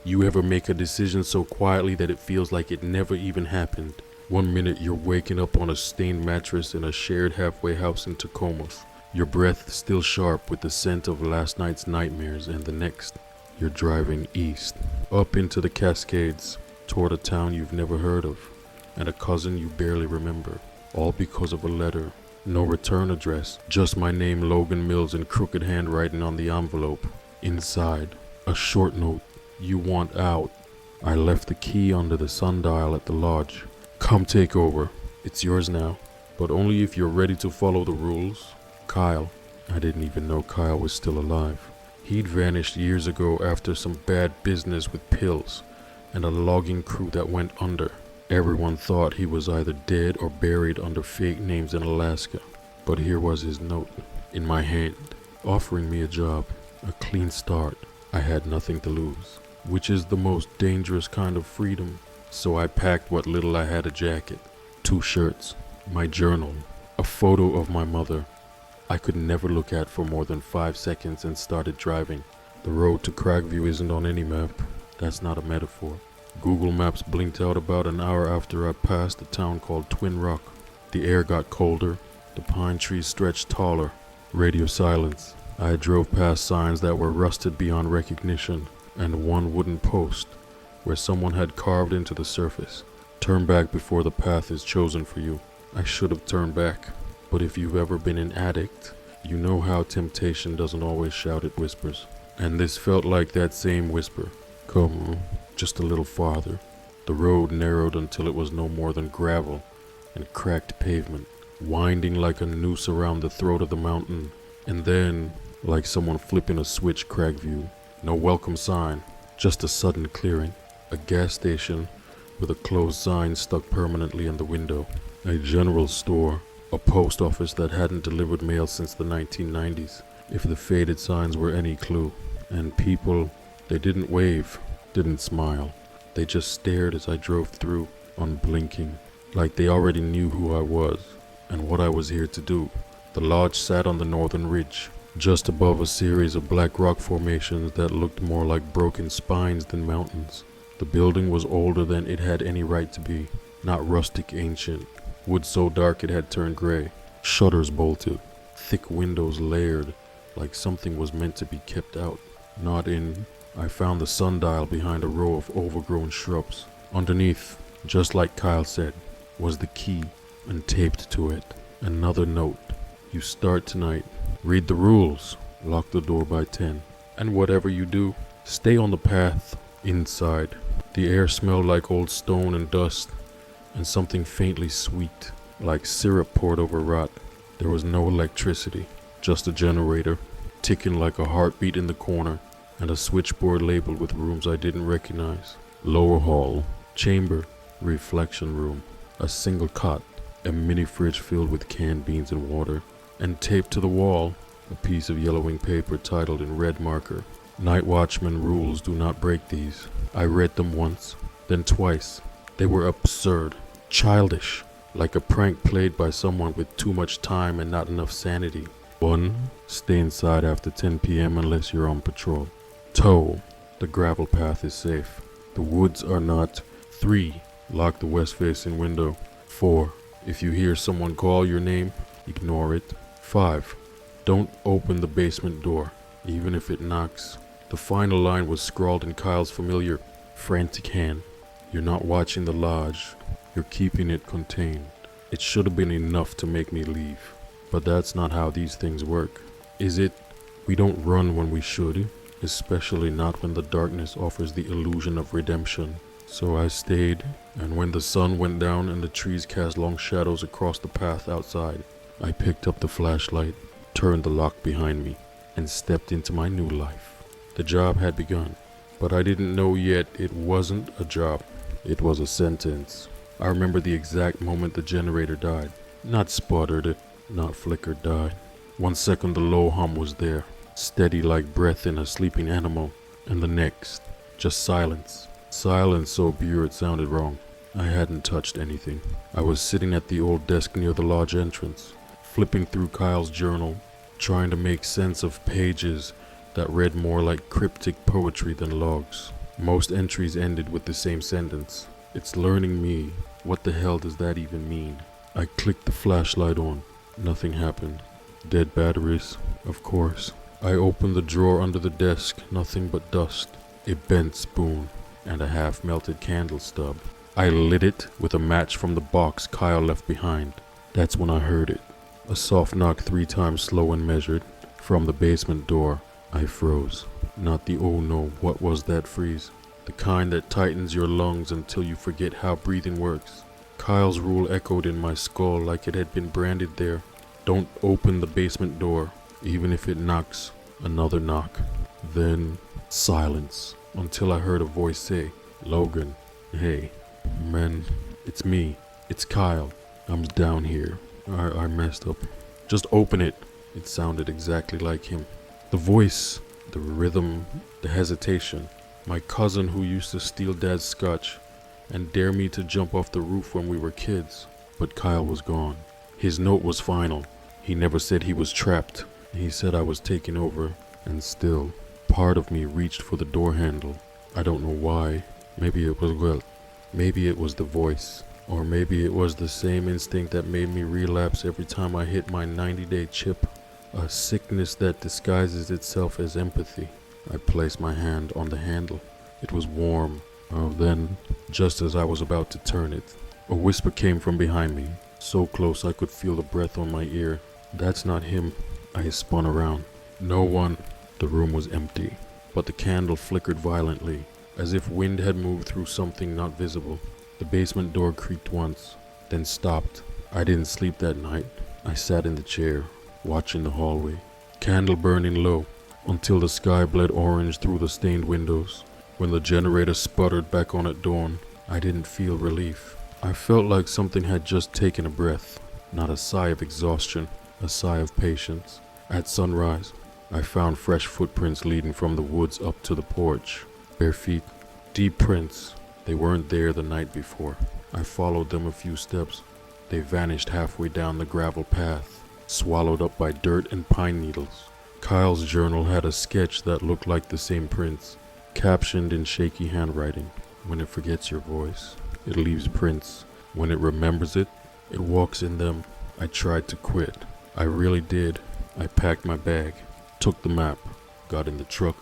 You ever make a decision so quietly that it feels like it never even happened? One minute you're waking up on a stained mattress in a shared halfway house in Tacoma, your breath still sharp with the scent of last night's nightmares, and the next, you're driving east, up into the Cascades, toward a town you've never heard of, and a cousin you barely remember, all because of a letter. No return address, just my name, Logan Mills, in crooked handwriting on the envelope. Inside, a short note. You want out. I left the key under the sundial at the lodge. Come take over. It's yours now, but only if you're ready to follow the rules. Kyle. I didn't even know Kyle was still alive. He'd vanished years ago after some bad business with pills and a logging crew that went under. Everyone thought he was either dead or buried under fake names in Alaska. But here was his note in my hand, offering me a job, a clean start. I had nothing to lose, which is the most dangerous kind of freedom. So I packed what little I had: a jacket, 2 shirts, my journal, a photo of my mother I could never look at for more than 5 seconds, and started driving. The road to Cragview isn't on any map. That's not a metaphor. Google Maps blinked out about an hour after I passed a town called Twin Rock. The air got colder, the pine trees stretched taller. Radio silence. I drove past signs that were rusted beyond recognition, and one wooden post where someone had carved into the surface, "Turn back before the path is chosen for you." I should have turned back. But if you've ever been an addict, you know how temptation doesn't always shout, it whispers. And this felt like that same whisper. Come on, just a little farther. The road narrowed until it was no more than gravel and cracked pavement, winding like a noose around the throat of the mountain. And then, like someone flipping a switch, Cragview. No welcome sign, just a sudden clearing. A gas station with a closed sign stuck permanently in the window. A general store. A post office that hadn't delivered mail since the 1990s, if the faded signs were any clue. And people, they didn't wave, didn't smile. They just stared as I drove through, unblinking, like they already knew who I was and what I was here to do. The lodge sat on the northern ridge, just above a series of black rock formations that looked more like broken spines than mountains. The building was older than it had any right to be, not rustic ancient. Wood so dark it had turned gray, shutters bolted, thick windows layered, like something was meant to be kept out, not in. I found the sundial behind a row of overgrown shrubs. Underneath, just like Kyle said, was the key, and taped to it, another note. You start tonight. Read the rules. Lock the door by 10. And whatever you do, stay on the path inside. The air smelled like old stone and dust, and something faintly sweet, like syrup poured over rot. There was no electricity, just a generator, ticking like a heartbeat in the corner, and a switchboard labeled with rooms I didn't recognize. Lower hall, chamber, reflection room, a single cot, a mini fridge filled with canned beans and water, and taped to the wall, a piece of yellowing paper titled in red marker, "Night Watchman rules, do not break these." I read them once, then twice. They were absurd, childish, like a prank played by someone with too much time and not enough sanity. 1. Stay inside after 10 p.m. unless you're on patrol. 2. The gravel path is safe. The woods are not. 3. Lock the west-facing window. 4. If you hear someone call your name, ignore it. 5. Don't open the basement door, even if it knocks. The final line was scrawled in Kyle's familiar, frantic hand. You're not watching the lodge, you're keeping it contained. It should have been enough to make me leave, but that's not how these things work. Is it? We don't run when we should, especially not when the darkness offers the illusion of redemption. So I stayed, and when the sun went down and the trees cast long shadows across the path outside, I picked up the flashlight, turned the lock behind me, and stepped into my new life. The job had begun, but I didn't know yet it wasn't a job. It was a sentence. I remember the exact moment the generator died. Not sputtered, not flickered, died. 1 second the low hum was there, steady like breath in a sleeping animal, and the next, just silence. Silence so pure it sounded wrong. I hadn't touched anything. I was sitting at the old desk near the lodge entrance, flipping through Kyle's journal, trying to make sense of pages that read more like cryptic poetry than logs. Most entries ended with the same sentence. It's learning me. What the hell does that even mean? I clicked the flashlight on. Nothing happened. Dead batteries, of course. I opened the drawer under the desk. Nothing but dust. A bent spoon and a half-melted candle stub. I lit it with a match from the box Kyle left behind. That's when I heard it. A soft knock 3 times slow and measured. From the basement door. I froze. Not the oh no, what was that freeze? The kind that tightens your lungs until you forget how breathing works. Kyle's rule echoed in my skull like it had been branded there. Don't open the basement door, even if it knocks. Another knock. Then silence until I heard a voice say, Logan, hey, man, it's me. It's Kyle. I'm down here. I messed up. Just open it. It sounded exactly like him. The voice, the rhythm, the hesitation. My cousin who used to steal Dad's scotch and dare me to jump off the roof when we were kids. But Kyle was gone. His note was final. He never said he was trapped. He said I was taking over. And still, part of me reached for the door handle. I don't know why. Maybe it was the voice. Or maybe it was the same instinct that made me relapse every time I hit my 90-day chip. A sickness that disguises itself as empathy. I placed my hand on the handle. It was warm. Then, just as I was about to turn it, a whisper came from behind me. So close I could feel the breath on my ear. That's not him. I spun around. No one. The room was empty. But the candle flickered violently, as if wind had moved through something not visible. The basement door creaked once, then stopped. I didn't sleep that night. I sat in the chair, watching the hallway. Candle burning low, until the sky bled orange through the stained windows. When the generator sputtered back on at dawn, I didn't feel relief. I felt like something had just taken a breath. Not a sigh of exhaustion, a sigh of patience. At sunrise, I found fresh footprints leading from the woods up to the porch. Bare feet, deep prints. They weren't there the night before. I followed them a few steps. They vanished halfway down the gravel path, swallowed up by dirt and pine needles. Kyle's journal had a sketch that looked like the same prints, captioned in shaky handwriting. When it forgets your voice, it leaves prints. When it remembers it, it walks in them. I tried to quit. I really did. I packed my bag, took the map, got in the truck,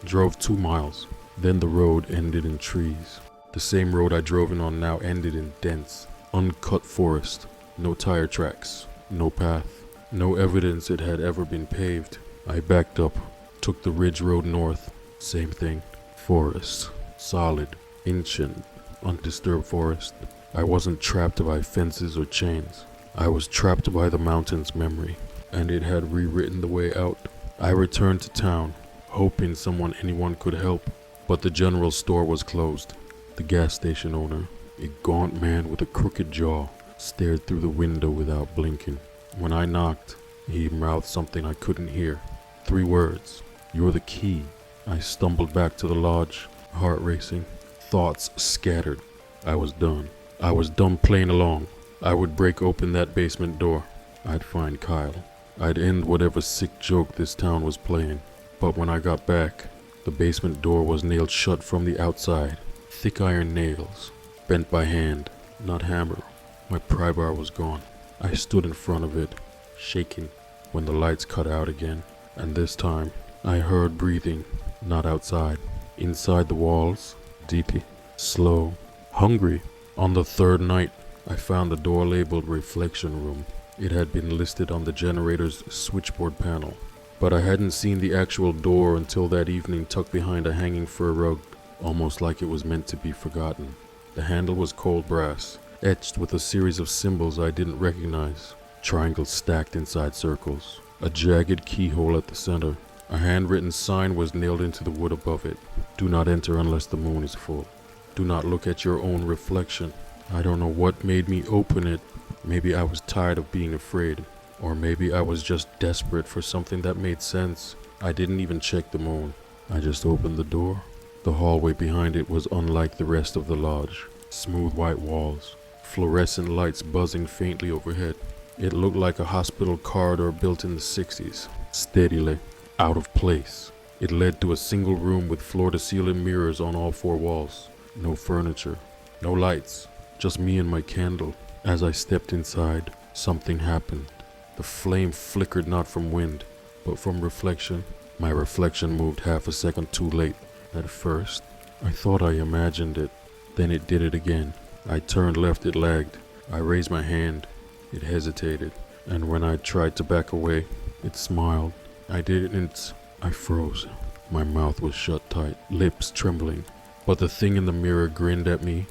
drove 2 miles. Then the road ended in trees. The same road I drove in on now ended in dense, uncut forest. No tire tracks, no path, no evidence it had ever been paved. I backed up, took the ridge road north. Same thing. Forest. Solid, ancient, undisturbed forest. I wasn't trapped by fences or chains. I was trapped by the mountain's memory, and it had rewritten the way out. I returned to town, hoping anyone could help, but the general store was closed. The gas station owner, a gaunt man with a crooked jaw, stared through the window without blinking. When I knocked, he mouthed something I couldn't hear. 3 words. You're the key. I stumbled back to the lodge, heart racing, thoughts scattered. I was done. I was done playing along. I would break open that basement door. I'd find Kyle. I'd end whatever sick joke this town was playing. But when I got back, the basement door was nailed shut from the outside. Thick iron nails, bent by hand, not hammer. My pry bar was gone. I stood in front of it, shaking, when the lights cut out again. And this time, I heard breathing, not outside. Inside the walls, deeply, slow, hungry. On the 3rd night, I found the door labeled Reflection Room. It had been listed on the generator's switchboard panel. But I hadn't seen the actual door until that evening, tucked behind a hanging fur rug, almost like it was meant to be forgotten. The handle was cold brass, etched with a series of symbols I didn't recognize. Triangles stacked inside circles. A jagged keyhole at the center. A handwritten sign was nailed into the wood above it. Do not enter unless the moon is full. Do not look at your own reflection. I don't know what made me open it. Maybe I was tired of being afraid. Or maybe I was just desperate for something that made sense. I didn't even check the moon. I just opened the door. The hallway behind it was unlike the rest of the lodge. Smooth white walls, fluorescent lights buzzing faintly overhead. It looked like a hospital corridor built in the 60s. Steadily, out of place. It led to a single room with floor-to-ceiling mirrors on all four walls. No furniture, no lights, just me and my candle. As I stepped inside, something happened. The flame flickered not from wind, but from reflection. My reflection moved half a second too late. At first, I thought I imagined it. Then it did it again. I turned left, it lagged. I raised my hand. It hesitated. And when I tried to back away, it smiled. I didn't. I froze. My mouth was shut tight, lips trembling. But the thing in the mirror grinned at me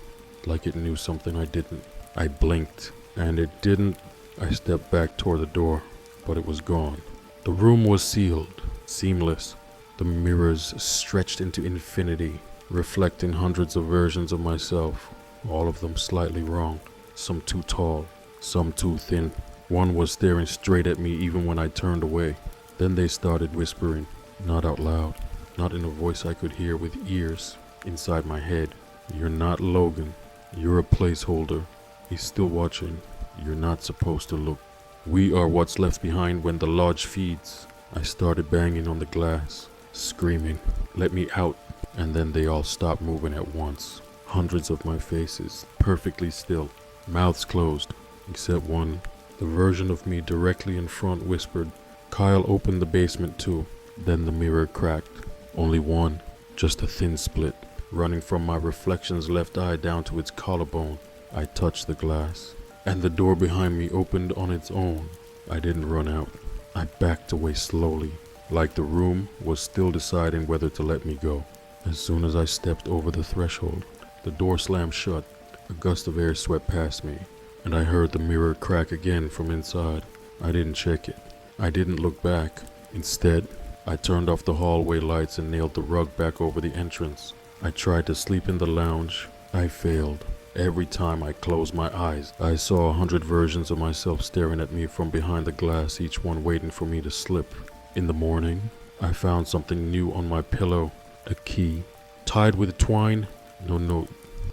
like it knew something I didn't. I blinked, and it didn't. I stepped back toward the door, but it was gone. The room was sealed, seamless. The mirrors stretched into infinity, reflecting hundreds of versions of myself, all of them slightly wrong, some too tall, some too thin. One was staring straight at me even when I turned away. Then they started whispering, not out loud, not in a voice I could hear with ears inside my head. You're not Logan. You're a placeholder. He's still watching. You're not supposed to look. We are what's left behind when the lodge feeds. I started banging on the glass, screaming, let me out. And then they all stopped moving at once. Hundreds of my faces, perfectly still, mouths closed, except one. The version of me directly in front whispered, Kyle opened the basement too. Then the mirror cracked. Only one, just a thin split, running from my reflection's left eye down to its collarbone. I touched the glass, and the door behind me opened on its own. I didn't run out. I backed away slowly, like the room was still deciding whether to let me go. As soon as I stepped over the threshold, the door slammed shut. A gust of air swept past me, and I heard the mirror crack again from inside. I didn't check it. I didn't look back. Instead, I turned off the hallway lights and nailed the rug back over the entrance. I tried to sleep in the lounge. I failed. Every time I closed my eyes, I saw 100 versions of myself staring at me from behind the glass, each one waiting for me to slip. In the morning, I found something new on my pillow. A key, tied with twine. No note,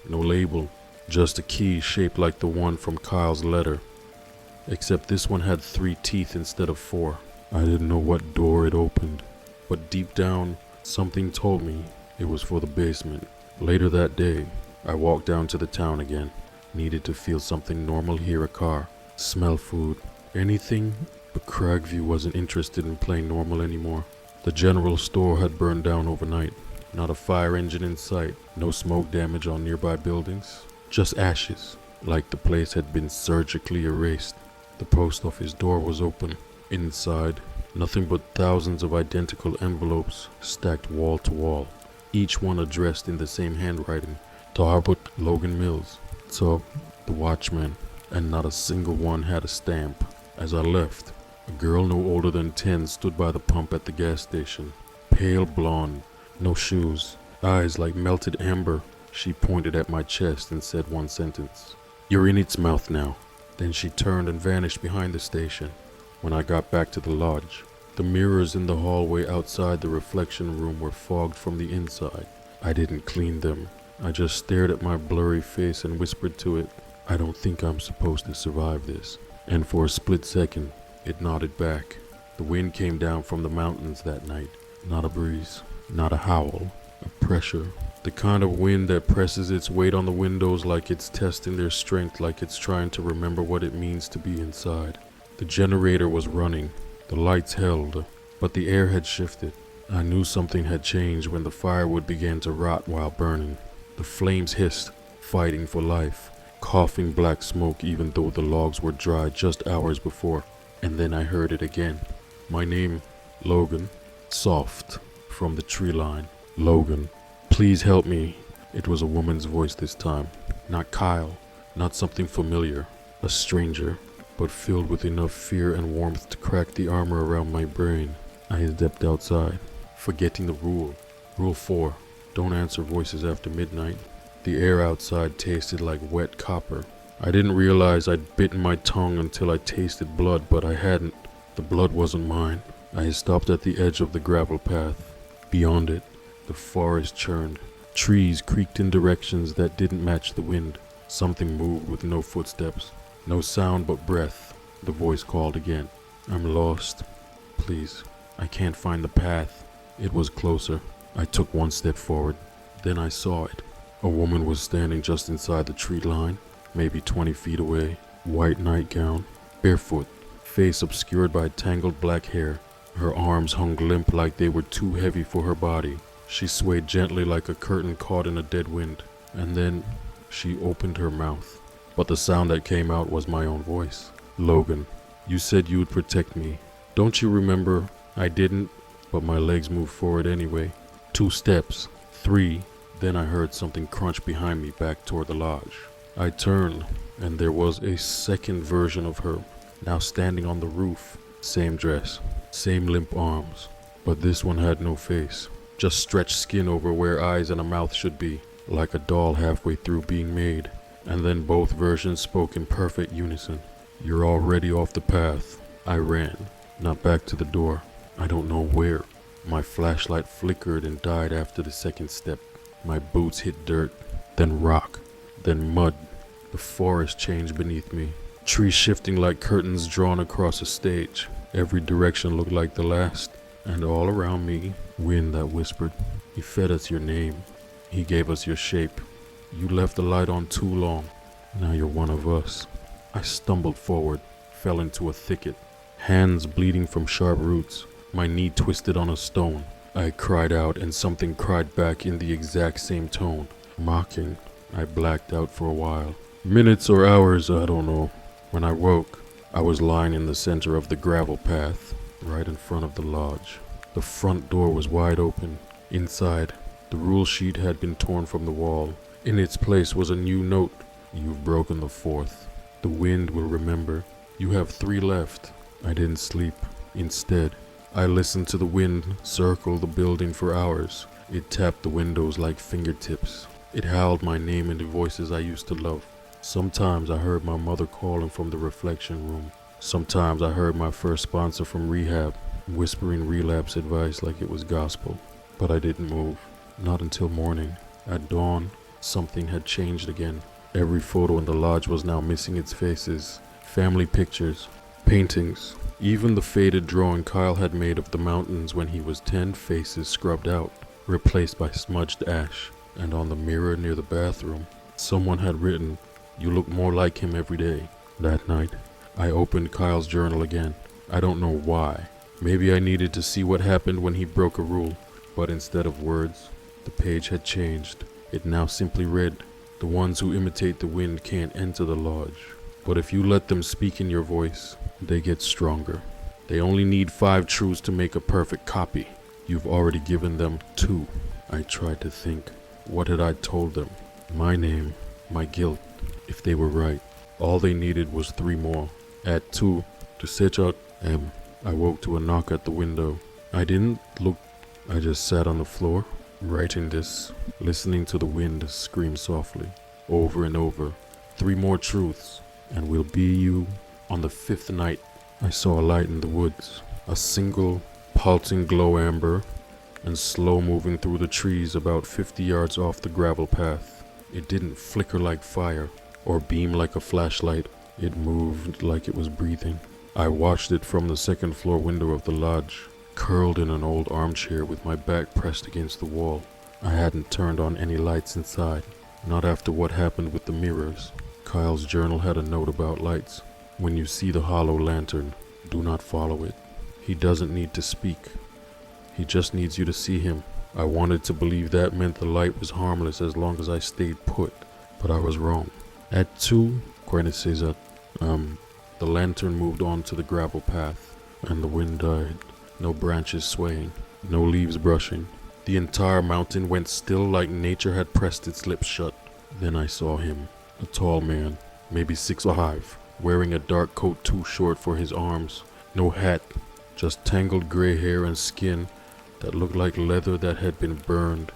no label. Just a key shaped like the one from Kyle's letter. Except this one had 3 teeth instead of 4. I didn't know what door it opened, but deep down, something told me it was for the basement. Later that day, I walked down to the town again. Needed to feel something normal, hear a car, smell food, anything, but Cragview wasn't interested in playing normal anymore. The general store had burned down overnight. Not a fire engine in sight, no smoke damage on nearby buildings, just ashes, like the place had been surgically erased. The post office door was open. Inside, nothing but thousands of identical envelopes stacked wall to wall, each one addressed in the same handwriting. To Harbut Logan Mills, to the Watchman, and not a single one had a stamp. As I left, a girl no older than 10 stood by the pump at the gas station. Pale blonde, no shoes, eyes like melted amber. She pointed at my chest and said one sentence, "You're in its mouth now." Then she turned and vanished behind the station. When I got back to the lodge, the mirrors in the hallway outside the reflection room were fogged from the inside. I didn't clean them. I just stared at my blurry face and whispered to it, "I don't think I'm supposed to survive this." And for a split second, it nodded back. The wind came down from the mountains that night. Not a breeze, not a howl, a pressure. The kind of wind that presses its weight on the windows like it's testing their strength, like it's trying to remember what it means to be inside. The generator was running. The lights held, but the air had shifted. I knew something had changed when the firewood began to rot while burning. The flames hissed, fighting for life, coughing black smoke even though the logs were dry just hours before. And then I heard it again. My name, Logan. Soft, from the tree line. "Logan, please help me." It was a woman's voice this time. Not Kyle, not something familiar. A stranger, but filled with enough fear and warmth to crack the armor around my brain. I stepped outside, forgetting the rule. Rule 4. Don't answer voices after midnight. The air outside tasted like wet copper. I didn't realize I'd bitten my tongue until I tasted blood, but I hadn't. The blood wasn't mine. I had stopped at the edge of the gravel path. Beyond it, the forest churned. Trees creaked in directions that didn't match the wind. Something moved with no footsteps. No sound but breath. The voice called again. "I'm lost. Please, I can't find the path." It was closer. I took one step forward. Then I saw it. A woman was standing just inside the tree line, maybe 20 feet away. White nightgown, barefoot, face obscured by tangled black hair. Her arms hung limp like they were too heavy for her body. She swayed gently like a curtain caught in a dead wind. And then she opened her mouth. But the sound that came out was my own voice. Logan, you said you would protect me. Don't you remember? I didn't, but my legs moved forward anyway. 2 steps, 3, then I heard something crunch behind me back toward the lodge. I turned, and there was a second version of her, now standing on the roof. Same dress, same limp arms, but this one had no face. Just stretched skin over where eyes and a mouth should be, like a doll halfway through being made. And then both versions spoke in perfect unison. You're already off the path. I ran, not back to the door. I don't know where. My flashlight flickered and died after the second step. My boots hit dirt, then rock, then mud. The forest changed beneath me. Trees shifting like curtains drawn across a stage. Every direction looked like the last. And all around me, wind that whispered. He fed us your name. He gave us your shape. You left the light on too long. Now you're one of us. I stumbled forward, fell into a thicket. Hands bleeding from sharp roots. My knee twisted on a stone. I cried out and something cried back in the exact same tone. Mocking. I blacked out for a while. Minutes or hours, I don't know. When I woke, I was lying in the center of the gravel path, right in front of the lodge. The front door was wide open. Inside, the rule sheet had been torn from the wall. In its place was a new note. You've broken the 4th. The wind will remember. You have 3 left. I didn't sleep. Instead, I listened to the wind circle the building for hours. It tapped the windows like fingertips. It howled my name in the voices I used to love. Sometimes I heard my mother calling from the reflection room. Sometimes I heard my first sponsor from rehab, whispering relapse advice like it was gospel. But I didn't move. Not until morning. At dawn, something had changed again. Every photo in the lodge was now missing its faces. Family pictures, paintings, even the faded drawing Kyle had made of the mountains when he was 10, faces scrubbed out, replaced by smudged ash. And on the mirror near the bathroom, someone had written, "You look more like him every day." That night, I opened Kyle's journal again. I don't know why. Maybe I needed to see what happened when he broke a rule. But instead of words, the page had changed. It now simply read, "The ones who imitate the wind can't enter the lodge. But if you let them speak in your voice, they get stronger. They only need 5 truths to make a perfect copy. You've already given them 2. I tried to think. What had I told them? My name, my guilt. If they were right, all they needed was 3 more. Add 2 to Sechat M. I woke to a knock at the window. I didn't look. I just sat on the floor, writing this, listening to the wind scream softly, over and over. 3 more truths, and we'll be you. On the 5th night, I saw a light in the woods, a single, pulsing glow amber, and slow moving through the trees about 50 yards off the gravel path. It didn't flicker like fire, or beam like a flashlight. It moved like it was breathing. I watched it from the 2nd floor window of the lodge, curled in an old armchair with my back pressed against the wall. I hadn't turned on any lights inside, not after what happened with the mirrors. Kyle's journal had a note about lights. When you see the hollow lantern, do not follow it. He doesn't need to speak. He just needs you to see him. I wanted to believe that meant the light was harmless as long as I stayed put, but I was wrong. At 2, the lantern moved on to the gravel path, and the wind died. No branches swaying, no leaves brushing. The entire mountain went still like nature had pressed its lips shut. Then I saw him, a tall man, maybe 6'5", wearing a dark coat too short for his arms. No hat, just tangled gray hair and skin that looked like leather that had been burned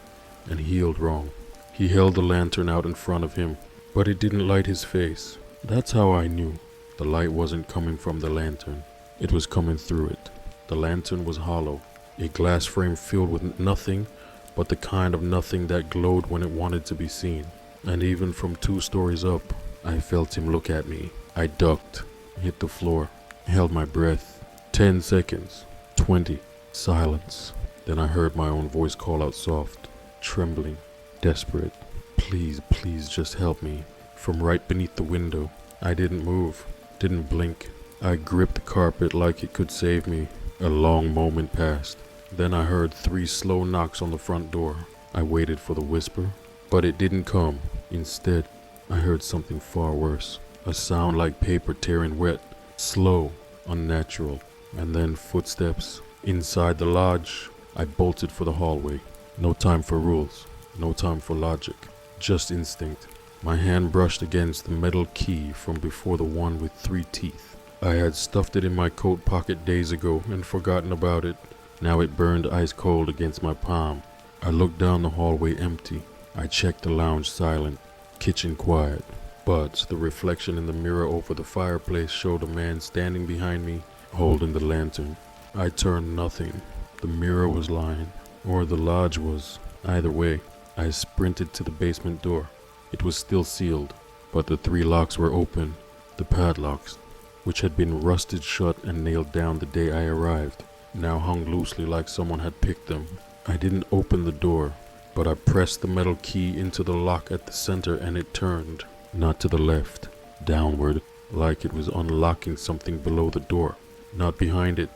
and healed wrong. He held the lantern out in front of him, but it didn't light his face. That's how I knew. The light wasn't coming from the lantern. It was coming through it. The lantern was hollow, a glass frame filled with nothing but the kind of nothing that glowed when it wanted to be seen. And even from 2 stories up, I felt him look at me. I ducked, hit the floor, held my breath. 10 seconds, 20, silence. Then I heard my own voice call out soft, trembling, desperate. Please, please just help me. From right beneath the window. I didn't move, didn't blink. I gripped the carpet like it could save me. A long moment passed. Then I heard 3 slow knocks on the front door. I waited for the whisper, but it didn't come. Instead, I heard something far worse. A sound like paper tearing wet, slow, unnatural, and then footsteps. Inside the lodge, I bolted for the hallway. No time for rules, no time for logic, just instinct. My hand brushed against the metal key from before the one with 3 teeth. I had stuffed it in my coat pocket days ago and forgotten about it. Now it burned ice cold against my palm. I looked down the hallway empty. I checked the lounge silent, kitchen quiet. But the reflection in the mirror over the fireplace showed a man standing behind me, holding the lantern. I turned nothing. The mirror was lying, or the lodge was. Either way, I sprinted to the basement door. It was still sealed, but the 3 locks were open. The padlocks, which had been rusted shut and nailed down the day I arrived, now hung loosely like someone had picked them. I didn't open the door, but I pressed the metal key into the lock at the center and it turned. Not to the left, downward, like it was unlocking something below the door. Not behind it.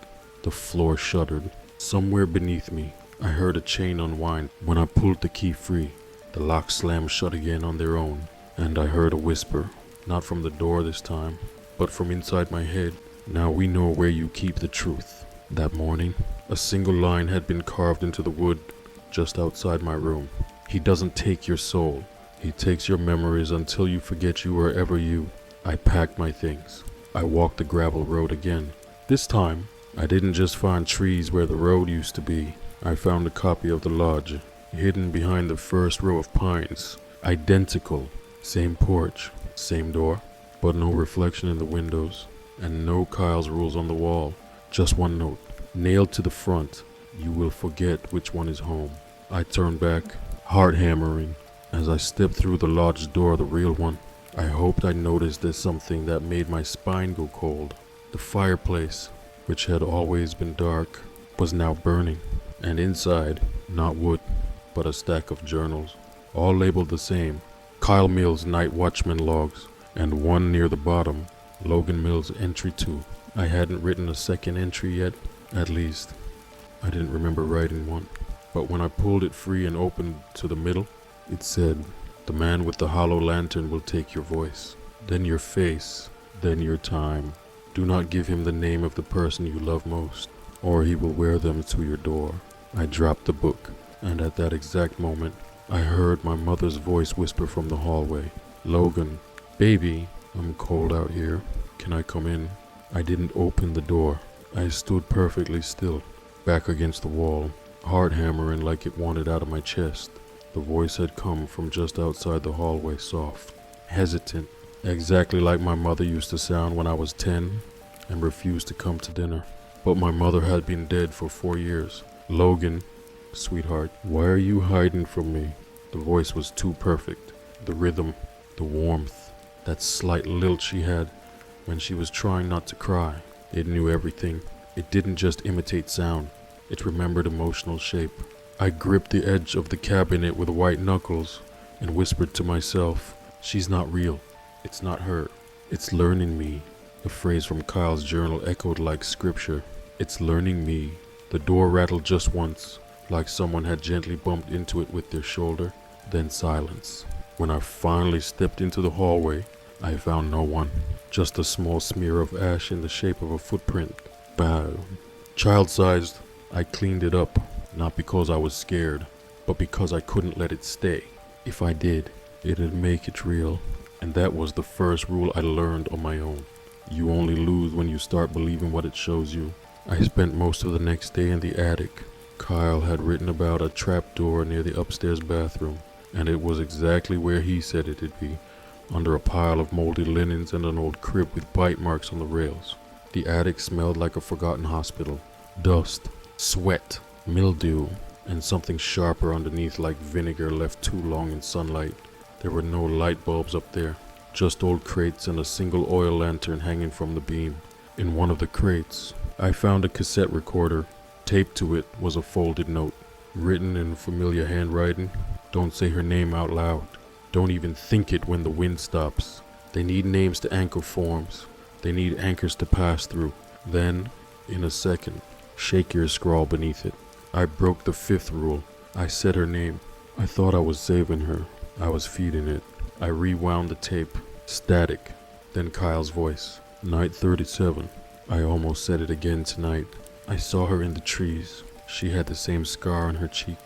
The floor shuddered. Somewhere beneath me, I heard a chain unwind. When I pulled the key free, the locks slammed shut again on their own, and I heard a whisper, not from the door this time, but from inside my head. Now we know where you keep the truth. That morning, a single line had been carved into the wood just outside my room. He doesn't take your soul. He takes your memories until you forget you were ever you. I packed my things. I walked the gravel road again. This time, I didn't just find trees where the road used to be. I found a copy of the lodge, hidden behind the first row of pines. Identical. Same porch, same door, but no reflection in the windows, and no Kyle's rules on the wall. Just one note, nailed to the front. You will forget which one is home. I turned back, heart hammering. As I stepped through the lodge door, the real one, I hoped I noticed there's something that made my spine go cold. The fireplace, which had always been dark, was now burning, and inside, not wood, but a stack of journals, all labeled the same. Kyle Mills' night watchman logs, and one near the bottom, Logan Mills' entry 2. I hadn't written a second entry yet, at least. I didn't remember writing one, but when I pulled it free and opened to the middle, it said, "The man with the hollow lantern will take your voice, then your face, then your time. Do not give him the name of the person you love most, or he will wear them to your door." I dropped the book, and at that exact moment, I heard my mother's voice whisper from the hallway, "Logan, baby, I'm cold out here. Can I come in?" I didn't open the door. I stood perfectly still, back against the wall, heart hammering like it wanted out of my chest. The voice had come from just outside the hallway, soft, hesitant, exactly like my mother used to sound when I was 10 and refused to come to dinner. But my mother had been dead for 4 years. "Logan, sweetheart, why are you hiding from me?" The voice was too perfect. The rhythm, the warmth, that slight lilt she had when she was trying not to cry. It knew everything. It didn't just imitate sound. It remembered emotional shape. I gripped the edge of the cabinet with white knuckles and whispered to myself, "She's not real. It's not her. It's learning me." The phrase from Kyle's journal echoed like scripture. "It's learning me." The door rattled just once, like someone had gently bumped into it with their shoulder, then silence. When I finally stepped into the hallway, I found no one, just a small smear of ash in the shape of a footprint. Bow. Child-sized, I cleaned it up, not because I was scared, but because I couldn't let it stay. If I did, it'd make it real. And that was the first rule I learned on my own. You only lose when you start believing what it shows you. I spent most of the next day in the attic. Kyle had written about a trapdoor near the upstairs bathroom, and it was exactly where he said it'd be, under a pile of moldy linens and an old crib with bite marks on the rails. The attic smelled like a forgotten hospital. Dust, sweat, mildew, and something sharper underneath like vinegar left too long in sunlight. There were no light bulbs up there, just old crates and a single oil lantern hanging from the beam. In one of the crates, I found a cassette recorder, Taped to it was a folded note, written in familiar handwriting. Don't say her name out loud. Don't even think it when the wind stops. They need names to anchor forms. They need anchors to pass through. Then, in a second, shake your scrawl beneath it. I broke the 5th rule. I said her name. I thought I was saving her. I was feeding it. I rewound the tape. Static. Then Kyle's voice. Night 37. I almost said it again tonight. I saw her in the trees. She had the same scar on her cheek.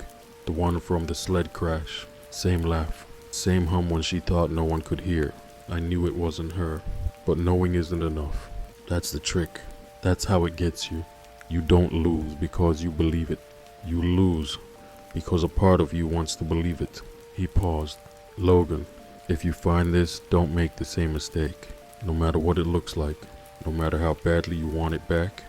The one from the sled crash. Same laugh. Same hum when she thought no one could hear. I knew it wasn't her. But knowing isn't enough. That's the trick. That's how it gets you. You don't lose because you believe it. You lose because a part of you wants to believe it. He paused. Logan, if you find this, don't make the same mistake. No matter what it looks like, no matter how badly you want it back,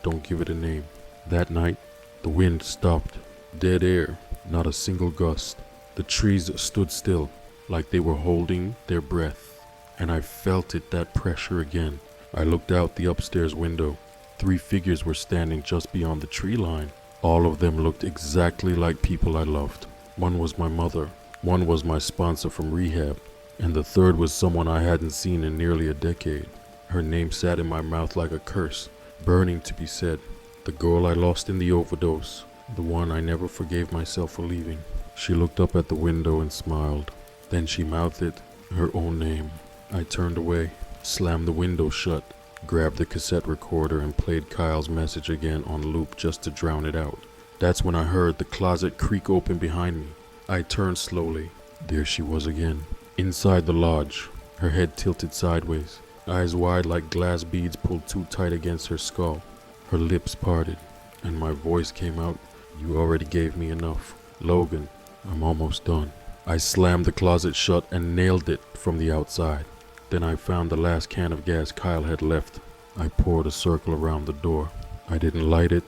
don't give it a name. That night, the wind stopped. Dead air, not a single gust. The trees stood still, like they were holding their breath. And I felt it, that pressure again. I looked out the upstairs window. 3 figures were standing just beyond the tree line. All of them looked exactly like people I loved. One was my mother. One was my sponsor from rehab. And the third was someone I hadn't seen in nearly a decade. Her name sat in my mouth like a curse, burning to be said. The girl I lost in the overdose. The one I never forgave myself for leaving. She looked up at the window and smiled. Then she mouthed it, her own name. I turned away, slammed the window shut, grabbed the cassette recorder and played Kyle's message again on loop just to drown it out. That's when I heard the closet creak open behind me. I turned slowly. There she was again, inside the lodge, her head tilted sideways, eyes wide like glass beads pulled too tight against her skull. Her lips parted, and my voice came out. You already gave me enough. Logan, I'm almost done. I slammed the closet shut and nailed it from the outside. Then I found the last can of gas Kyle had left. I poured a circle around the door. I didn't light it,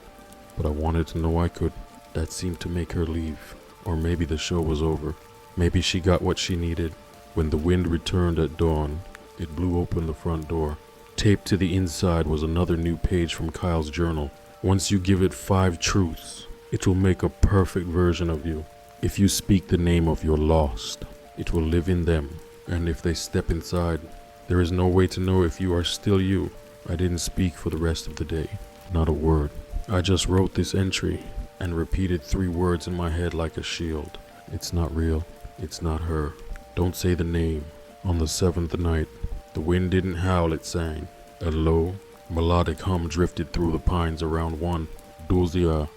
but I wanted to know I could. That seemed to make her leave. Or maybe the show was over. Maybe she got what she needed. When the wind returned at dawn, it blew open the front door. Taped to the inside was another new page from Kyle's journal. Once you give it 5 truths, it will make a perfect version of you. If you speak the name of your lost, it will live in them. And if they step inside, there is no way to know if you are still you. I didn't speak for the rest of the day. Not a word. I just wrote this entry and repeated 3 words in my head like a shield. It's not real. It's not her. Don't say the name. On the 7th night, the wind didn't howl, it sang. A low, melodic hum drifted through the pines around one. Dulcia,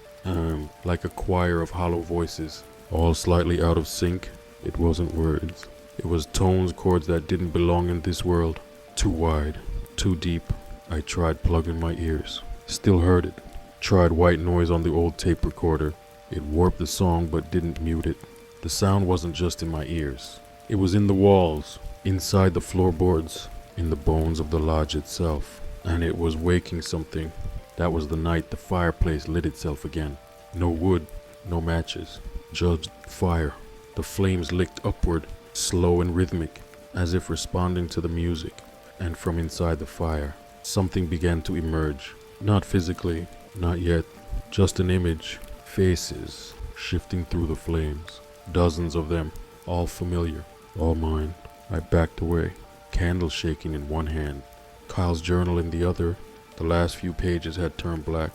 like a choir of hollow voices, all slightly out of sync. It wasn't words. It was tones, chords that didn't belong in this world. Too wide, too deep. I tried plugging my ears. Still heard it. Tried white noise on the old tape recorder. It warped the song but didn't mute it. The sound wasn't just in my ears. It was in the walls, inside the floorboards, in the bones of the lodge itself. And it was waking something. That was the night the fireplace lit itself again. No wood, no matches, just fire. The flames licked upward, slow and rhythmic, as if responding to the music. And from inside the fire, something began to emerge. Not physically, not yet, just an image. Faces shifting through the flames. Dozens of them, all familiar, all mine. I backed away, candle shaking in one hand, Kyle's journal in the other. The last few pages had turned black.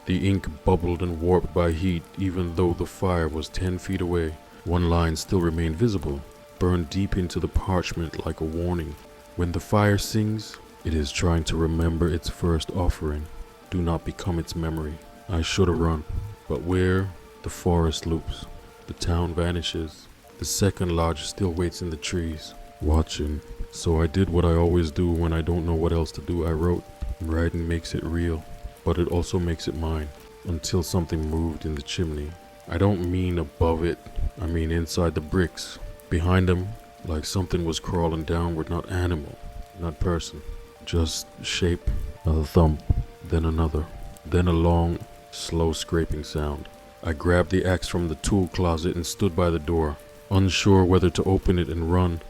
The ink bubbled and warped by heat even though the fire was 10 feet away. One line still remained visible, burned deep into the parchment like a warning. When the fire sings, it is trying to remember its first offering. Do not become its memory. I should have run, but where? The forest loops. The town vanishes. The second lodge still waits in the trees, watching. So I did what I always do when I don't know what else to do. I wrote. Writing makes it real, but it also makes it mine. Until something moved in the chimney. I don't mean above it, I mean inside the bricks. Behind them, like something was crawling downward, not animal, not person. Just shape, a thump, then another. Then a long, slow scraping sound. I grabbed the axe from the tool closet and stood by the door, unsure whether to open it and run,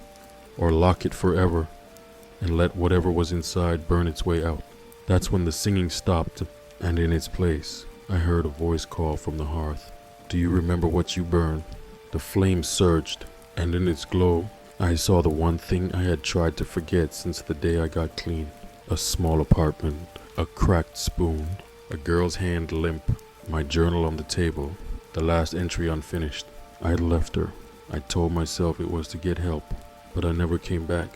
or lock it forever, and let whatever was inside burn its way out. That's when the singing stopped, and in its place, I heard a voice call from the hearth. Do you remember what you burned? The flame surged, and in its glow, I saw the one thing I had tried to forget since the day I got clean. A small apartment, a cracked spoon, a girl's hand limp, my journal on the table, the last entry unfinished. I had left her. I told myself it was to get help, but I never came back.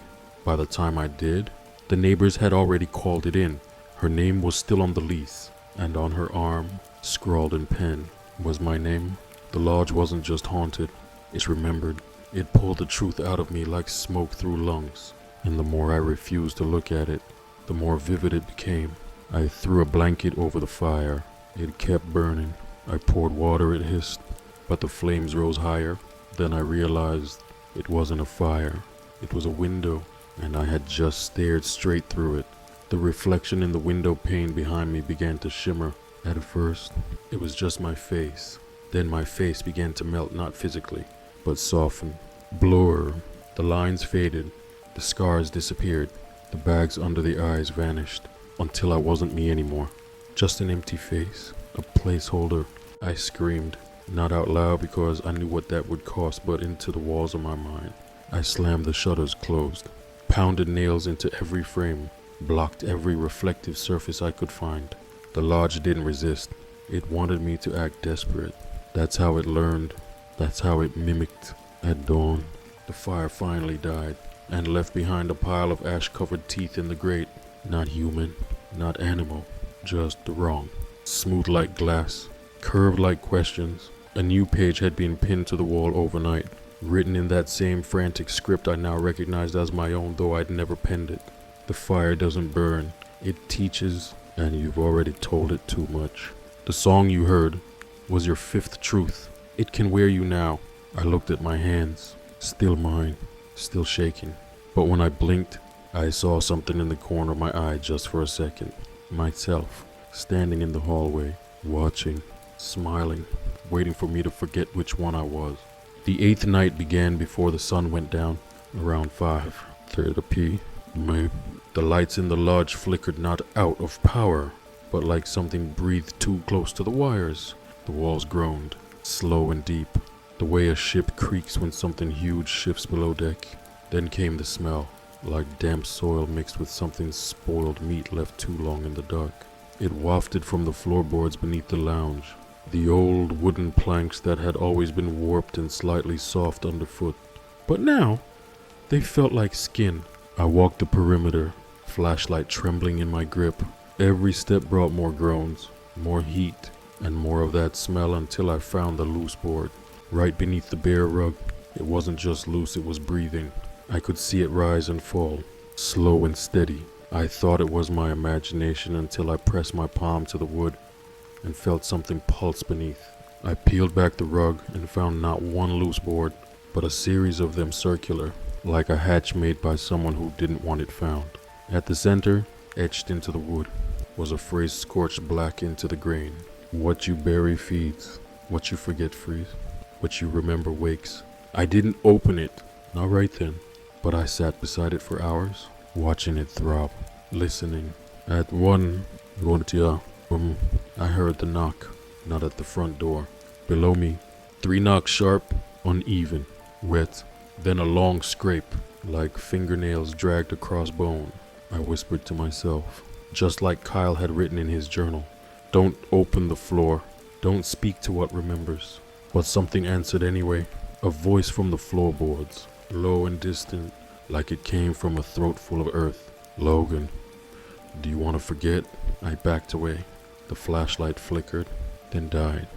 By the time I did, the neighbors had already called it in. Her name was still on the lease, and on her arm, scrawled in pen, was my name. The lodge wasn't just haunted, it remembered. It pulled the truth out of me like smoke through lungs, and the more I refused to look at it, the more vivid it became. I threw a blanket over the fire. It kept burning. I poured water, it hissed, but the flames rose higher. Then I realized it wasn't a fire. It was a window, and I had just stared straight through it. The reflection in the window pane behind me began to shimmer. At first, it was just my face. Then my face began to melt, not physically, but soften, blur. The lines faded, the scars disappeared, the bags under the eyes vanished, until I wasn't me anymore. Just an empty face, a placeholder. I screamed, not out loud because I knew what that would cost, but into the walls of my mind. I slammed the shutters closed, pounded nails into every frame, blocked every reflective surface I could find. The lodge didn't resist. It wanted me to act desperate. That's how it learned. That's how it mimicked. At dawn, the fire finally died and left behind a pile of ash-covered teeth in the grate. Not human, not animal, just wrong. Smooth like glass, curved like questions. A new page had been pinned to the wall overnight, written in that same frantic script I now recognized as my own, though I'd never penned it. The fire doesn't burn, it teaches, and you've already told it too much. The song you heard was your fifth truth. It can wear you now. I looked at my hands, still mine, still shaking. But when I blinked, I saw something in the corner of my eye just for a second. Myself, standing in the hallway, watching, smiling, waiting for me to forget which one I was. The 8th night began before the sun went down, around 5:30 p.m. The lights in the lodge flickered not out of power, but like something breathed too close to the wires. The walls groaned, slow and deep, the way a ship creaks when something huge shifts below deck. Then came the smell, like damp soil mixed with something spoiled meat left too long in the dark. It wafted from the floorboards beneath the lounge, the old wooden planks that had always been warped and slightly soft underfoot. But now, they felt like skin. I walked the perimeter, flashlight trembling in my grip. Every step brought more groans, more heat, and more of that smell until I found the loose board. Right beneath the bare rug, it wasn't just loose, it was breathing. I could see it rise and fall, slow and steady. I thought it was my imagination until I pressed my palm to the wood and felt something pulse beneath. I peeled back the rug and found not one loose board, but a series of them circular, like a hatch made by someone who didn't want it found. At the center, etched into the wood, was a phrase scorched black into the grain. What you bury feeds, what you forget frees, what you remember wakes. I didn't open it, not right then, but I sat beside it for hours, watching it throb, listening. At 1:20 I heard the knock, not at the front door. Below me, 3 knocks sharp, uneven, wet, then a long scrape, like fingernails dragged across bone. I whispered to myself, just like Kyle had written in his journal, don't open the floor, don't speak to what remembers. But something answered anyway, a voice from the floorboards, low and distant, like it came from a throat full of earth. Logan, do you want to forget? I backed away. The flashlight flickered, then died.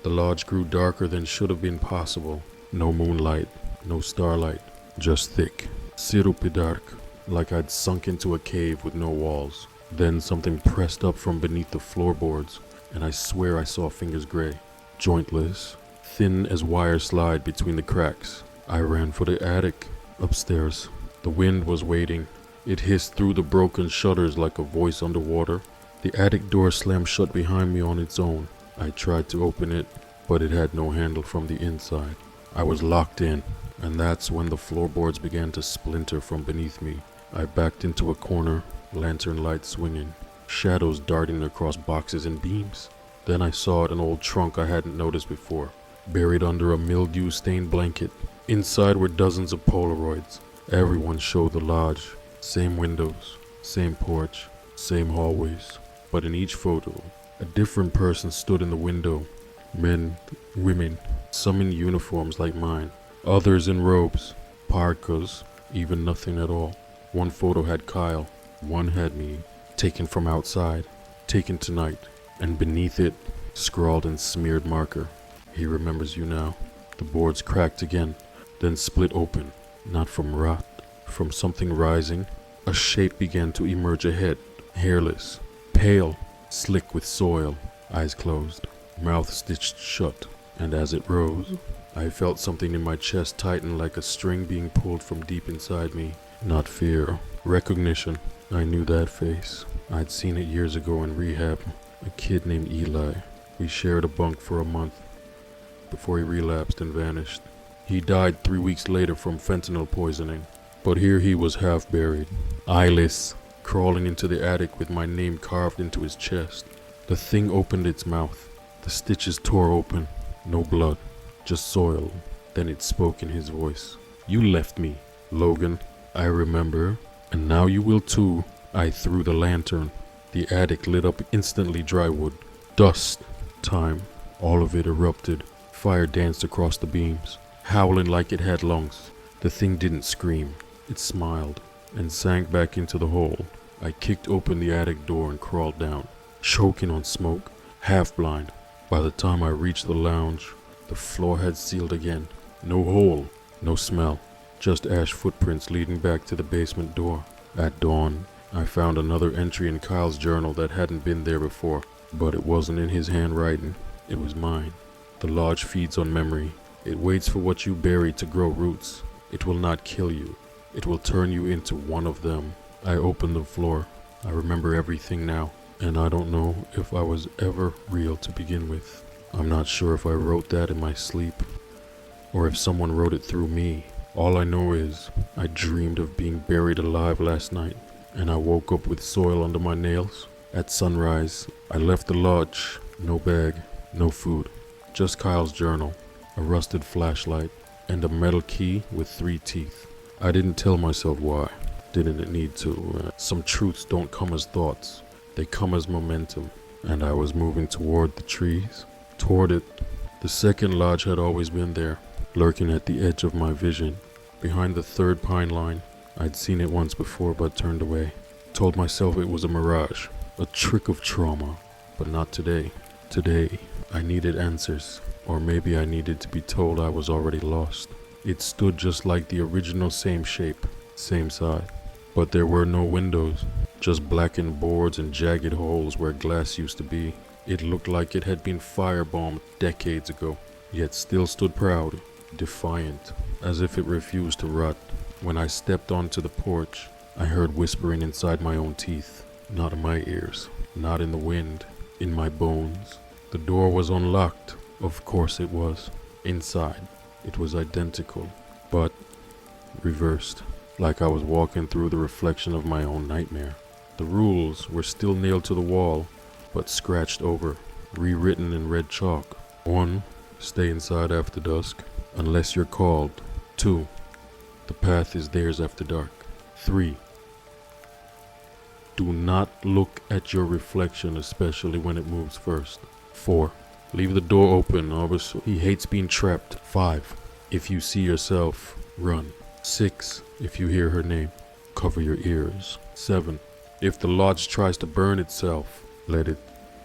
The lodge grew darker than should have been possible. No moonlight, no starlight, just thick, syrupy dark, like I'd sunk into a cave with no walls. Then something pressed up from beneath the floorboards, and I swear I saw fingers gray, jointless, thin as wire slide between the cracks. I ran for the attic, upstairs. The wind was waiting. It hissed through the broken shutters like a voice underwater. The attic door slammed shut behind me on its own. I tried to open it, but it had no handle from the inside. I was locked in, and that's when the floorboards began to splinter from beneath me. I backed into a corner, lantern light swinging, shadows darting across boxes and beams. Then I saw an old trunk I hadn't noticed before, buried under a mildew-stained blanket. Inside were dozens of Polaroids. Everyone showed the lodge. Same windows, same porch, same hallways. But in each photo, a different person stood in the window. Men, women, some in uniforms like mine, others in robes, parkas, even nothing at all. One photo had Kyle, one had me, taken from outside, taken tonight, and beneath it, scrawled in smeared marker, "He remembers you now." The boards cracked again, then split open, not from rot, from something rising. A shape began to emerge ahead, hairless, pale, slick with soil, eyes closed, mouth stitched shut, and as it rose, I felt something in my chest tighten like a string being pulled from deep inside me. Not fear, recognition. I knew that face. I'd seen it years ago in rehab. A kid named Eli. We shared a bunk for a month before he relapsed and vanished. He died 3 weeks later from fentanyl poisoning. But here he was half buried, eyeless, crawling into the attic with my name carved into his chest. The thing opened its mouth. The stitches tore open. No blood, just soil. Then it spoke in his voice. "You left me, Logan. I remember. And now you will too." I threw the lantern. The attic lit up instantly. Dry wood, dust, time. All of it erupted. Fire danced across the beams, howling like it had lungs. The thing didn't scream. It smiled and sank back into the hole. I kicked open the attic door and crawled down, choking on smoke, half blind. By the time I reached the lounge, the floor had sealed again. No hole, no smell, just ash footprints leading back to the basement door. At dawn, I found another entry in Kyle's journal that hadn't been there before, but it wasn't in his handwriting. It was mine. The lodge feeds on memory. It waits for what you bury to grow roots. It will not kill you. It will turn you into one of them. I opened the floor. I remember everything now, and I don't know if I was ever real to begin with. I'm not sure if I wrote that in my sleep, or if someone wrote it through me. All I know is I dreamed of being buried alive last night, and I woke up with soil under my nails. At sunrise, I left the lodge. No bag, no food, just Kyle's journal, a rusted flashlight, and a metal key with 3 teeth. I didn't tell myself why. Didn't it need to? Some truths don't come as thoughts. They come as momentum. And I was moving toward the trees. Toward it. The second lodge had always been there, lurking at the edge of my vision, behind the 3rd pine line. I'd seen it once before but turned away. Told myself it was a mirage, a trick of trauma. But not today. Today, I needed answers. Or maybe I needed to be told I was already lost. It stood just like the original, same shape, same side. But there were no windows, just blackened boards and jagged holes where glass used to be. It looked like it had been firebombed decades ago, yet still stood proud, defiant, as if it refused to rot. When I stepped onto the porch, I heard whispering inside my own teeth. Not in my ears, not in the wind, in my bones. The door was unlocked. Of course it was. Inside, it was identical, but reversed, like I was walking through the reflection of my own nightmare. The rules were still nailed to the wall, but scratched over, rewritten in red chalk. 1. Stay inside after dusk, unless you're called. 2. The path is theirs after dark. 3. Do not look at your reflection, especially when it moves first. 4. Leave the door open, obviously. He hates being trapped. 5. If you see yourself, run. 6. If you hear her name, cover your ears. 7. If the lodge tries to burn itself, let it.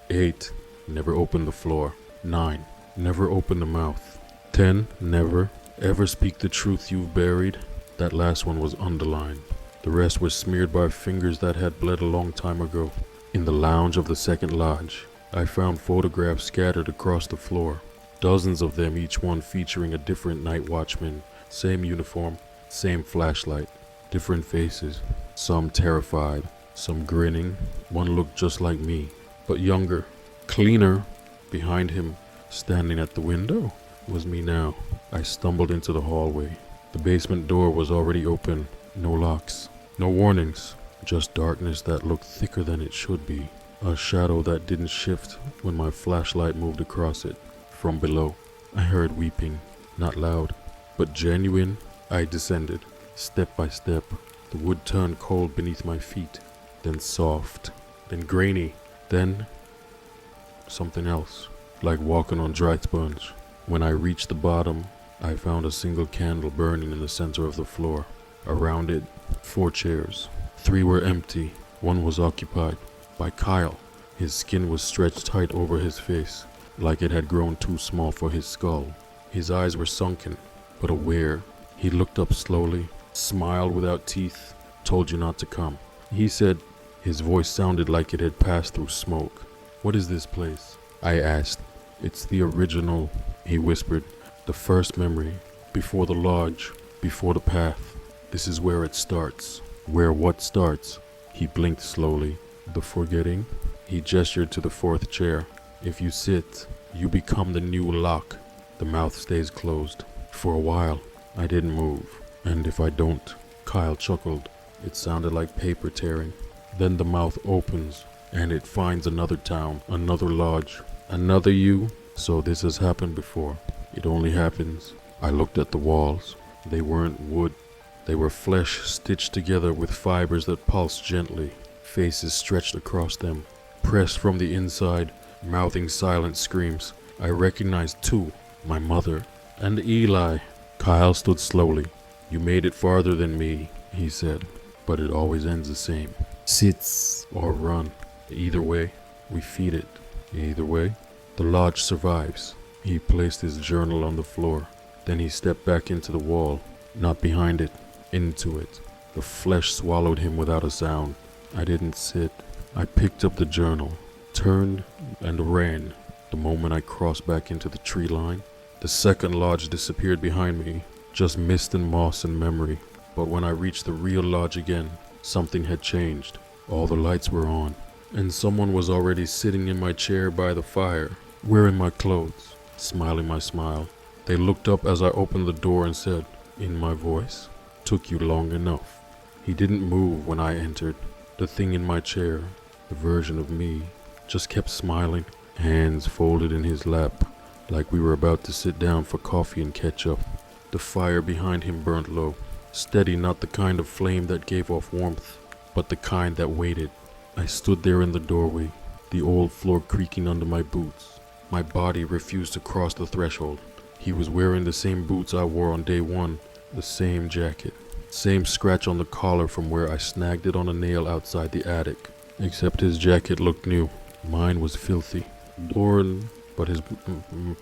8. Never open the floor. 9. Never open the mouth. 10. Never, ever speak the truth you've buried. That last one was underlined. The rest were smeared by fingers that had bled a long time ago. In the lounge of the second lodge, I found photographs scattered across the floor. Dozens of them, each one featuring a different night watchman. Same uniform, same flashlight, different faces. Some terrified, some grinning. One looked just like me, but younger, cleaner. Behind him, standing at the window, was me now. I stumbled into the hallway. The basement door was already open. No locks, no warnings, just darkness that looked thicker than it should be. a shadow that didn't shift when my flashlight moved across it. From below, I heard weeping, not loud, but genuine. I descended, step by step. The wood turned cold beneath my feet, then soft, then grainy, then something else, like walking on dry sponge. When I reached the bottom, I found a single candle burning in the center of the floor. Around it, 4 chairs. 3 were empty, 1 was occupied by Kyle. His skin was stretched tight over his face, like it had grown too small for his skull. His eyes were sunken, but aware. He looked up slowly, smiled without teeth, told you not to come. He said, his voice sounded like it had passed through smoke. "What is this place?" I asked. "It's the original," he whispered. "The first memory, before the lodge, before the path. This is where it starts." "Where what starts?" He blinked slowly. "The forgetting?" He gestured to the 4th chair. "If you sit, you become the new lock. The mouth stays closed." For a while, I didn't move. "And if I don't?" Kyle chuckled. It sounded like paper tearing. "Then the mouth opens, and it finds another town, another lodge, another you. So this has happened before. It only happens." I looked at the walls. They weren't wood. They were flesh stitched together with fibers that pulsed gently. Faces stretched across them, pressed from the inside, mouthing silent screams. I recognized 2, my mother and Eli. Kyle stood slowly. "You made it farther than me," he said, "but it always ends the same. Sits or run. Either way, we feed it. Either way, the lodge survives." He placed his journal on the floor. Then he stepped back into the wall, not behind it, into it. The flesh swallowed him without a sound. I didn't sit. I picked up the journal, turned, and ran. The moment I crossed back into the tree line, the second lodge disappeared behind me, just mist and moss and memory. But when I reached the real lodge again, something had changed. All the lights were on, and someone was already sitting in my chair by the fire, wearing my clothes, smiling my smile. They looked up as I opened the door and said, in my voice, "Took you long enough." He didn't move when I entered. The thing in my chair, the version of me, just kept smiling, hands folded in his lap, like we were about to sit down for coffee and catch up. The fire behind him burnt low, steady, not the kind of flame that gave off warmth, but the kind that waited. I stood there in the doorway, the old floor creaking under my boots. My body refused to cross the threshold. He was wearing the same boots I wore on day 1, the same jacket, same scratch on the collar from where I snagged it on a nail outside the attic, except his jacket looked new. Mine was filthy, torn, but his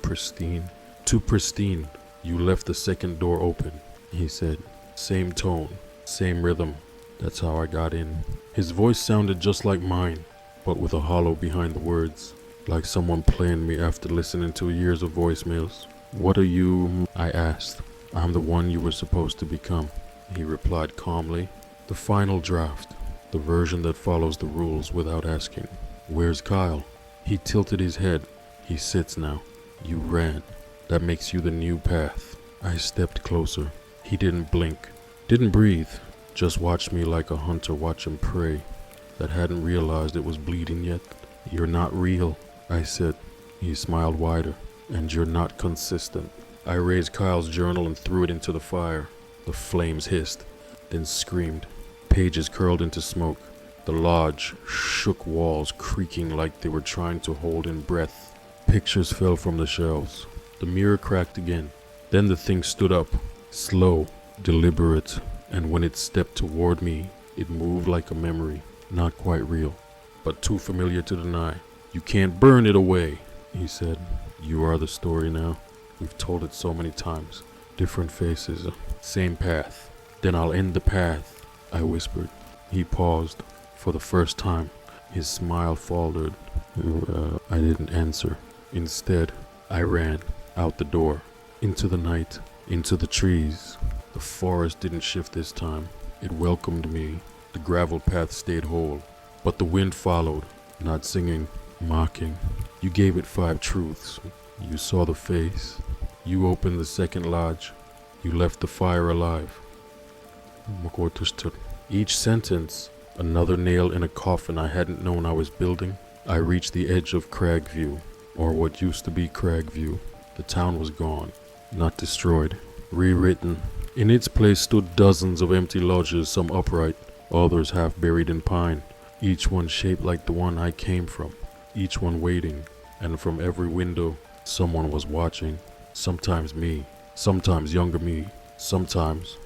pristine. Too pristine. "You left the second door open," he said. Same tone, same rhythm. That's how I got in. His voice sounded just like mine, but with a hollow behind the words, like someone playing me after listening to years of voicemails. "What are you?" I asked. "I'm the one you were supposed to become," he replied calmly. "The final draft, the version that follows the rules without asking." "Where's Kyle?" He tilted his head. "He sits now. You ran. That makes you the new path." I stepped closer. He didn't blink, didn't breathe, just watched me like a hunter watching prey that hadn't realized it was bleeding yet. "You're not real," I said. He smiled wider. "And you're not consistent." I raised Kyle's journal and threw it into the fire. The flames hissed, then screamed. Pages curled into smoke. The lodge shook, walls creaking like they were trying to hold in breath. Pictures fell from the shelves. The mirror cracked again. Then the thing stood up, slow, deliberate, and when it stepped toward me, it moved like a memory, not quite real, but too familiar to deny. "You can't burn it away," he said. "You are the story now. We've told it so many times. Different faces, same path." "Then I'll end the path," I whispered. He paused. For the first time, his smile faltered. I didn't answer. Instead, I ran out the door, into the night, into the trees. The forest didn't shift this time. It welcomed me. The gravel path stayed whole, but the wind followed, not singing, mocking. "You gave it 5 truths. You saw the face. You opened the second lodge. You left the fire alive." Each sentence, another nail in a coffin I hadn't known I was building. I reached the edge of Cragview, or what used to be Cragview. The town was gone, not destroyed, rewritten. In its place stood dozens of empty lodges, some upright, others half buried in pine, each one shaped like the one I came from, each one waiting, and from every window someone was watching. Sometimes me, sometimes younger me, sometimes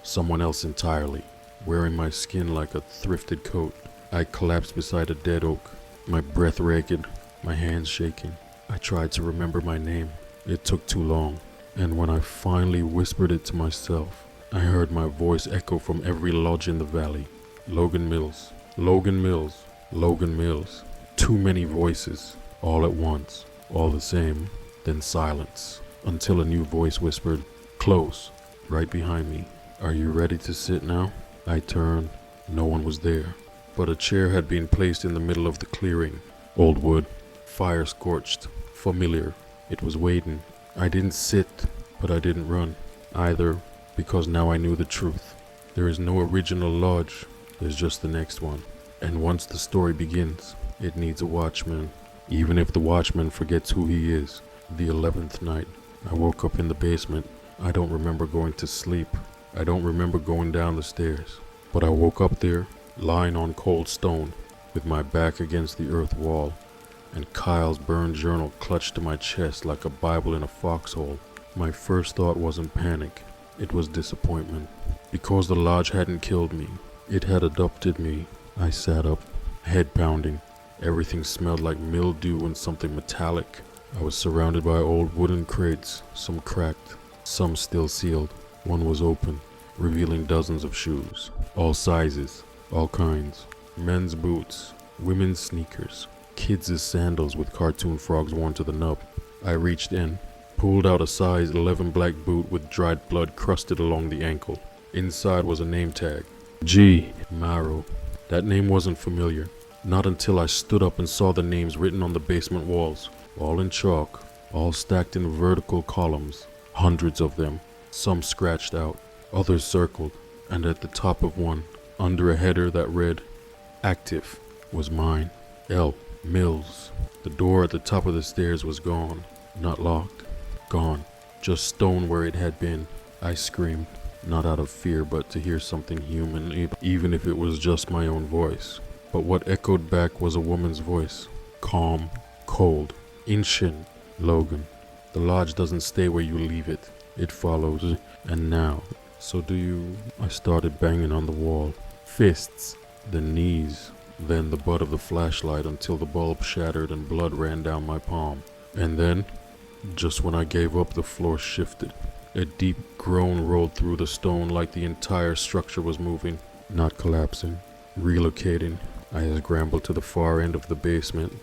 someone else entirely, wearing my skin like a thrifted coat. I collapsed beside a dead oak, my breath ragged, my hands shaking. I tried to remember my name. It took too long, and when I finally whispered it to myself, I heard my voice echo from every lodge in the valley. Logan Mills, Logan Mills, Logan Mills. Too many voices, all at once, all the same. Then silence, until a new voice whispered, "Close, right behind me. Are you ready to sit now?" I turned. No one was there, but a chair had been placed in the middle of the clearing. Old wood, fire scorched, familiar. It was waiting. I didn't sit, but I didn't run either, because now I knew the truth. There is no original lodge, there's just the next one. And once the story begins, it needs a watchman, even if the watchman forgets who he is. The 11th night, I woke up in the basement. I don't remember going to sleep. I don't remember going down the stairs. But I woke up there, lying on cold stone, with my back against the earth wall, and Kyle's burned journal clutched to my chest like a Bible in a foxhole. My first thought wasn't panic, it was disappointment. Because the lodge hadn't killed me, it had adopted me. I sat up, head pounding. Everything smelled like mildew and something metallic. I was surrounded by old wooden crates, some cracked, some still sealed. One was open, revealing dozens of shoes, all sizes, all kinds. Men's boots, women's sneakers, kids' sandals with cartoon frogs worn to the nub. I reached in, pulled out a size 11 black boot with dried blood crusted along the ankle. Inside was a name tag. G. Marrow. That name wasn't familiar. Not until I stood up and saw the names written on the basement walls, all in chalk, all stacked in vertical columns, hundreds of them, some scratched out, others circled, and at the top of one, under a header that read, "Active," was mine. L. Mills. The door at the top of the stairs was gone, not locked, gone, just stone where it had been. I screamed, not out of fear but to hear something human, even if it was just my own voice. But what echoed back was a woman's voice, calm, cold, ancient. "Logan, the lodge doesn't stay where you leave it. It follows, and now, so do you..." I started banging on the wall. Fists, then knees, then the butt of the flashlight until the bulb shattered and blood ran down my palm. And then, just when I gave up, the floor shifted. A deep groan rolled through the stone like the entire structure was moving, not collapsing, relocating. I scrambled to the far end of the basement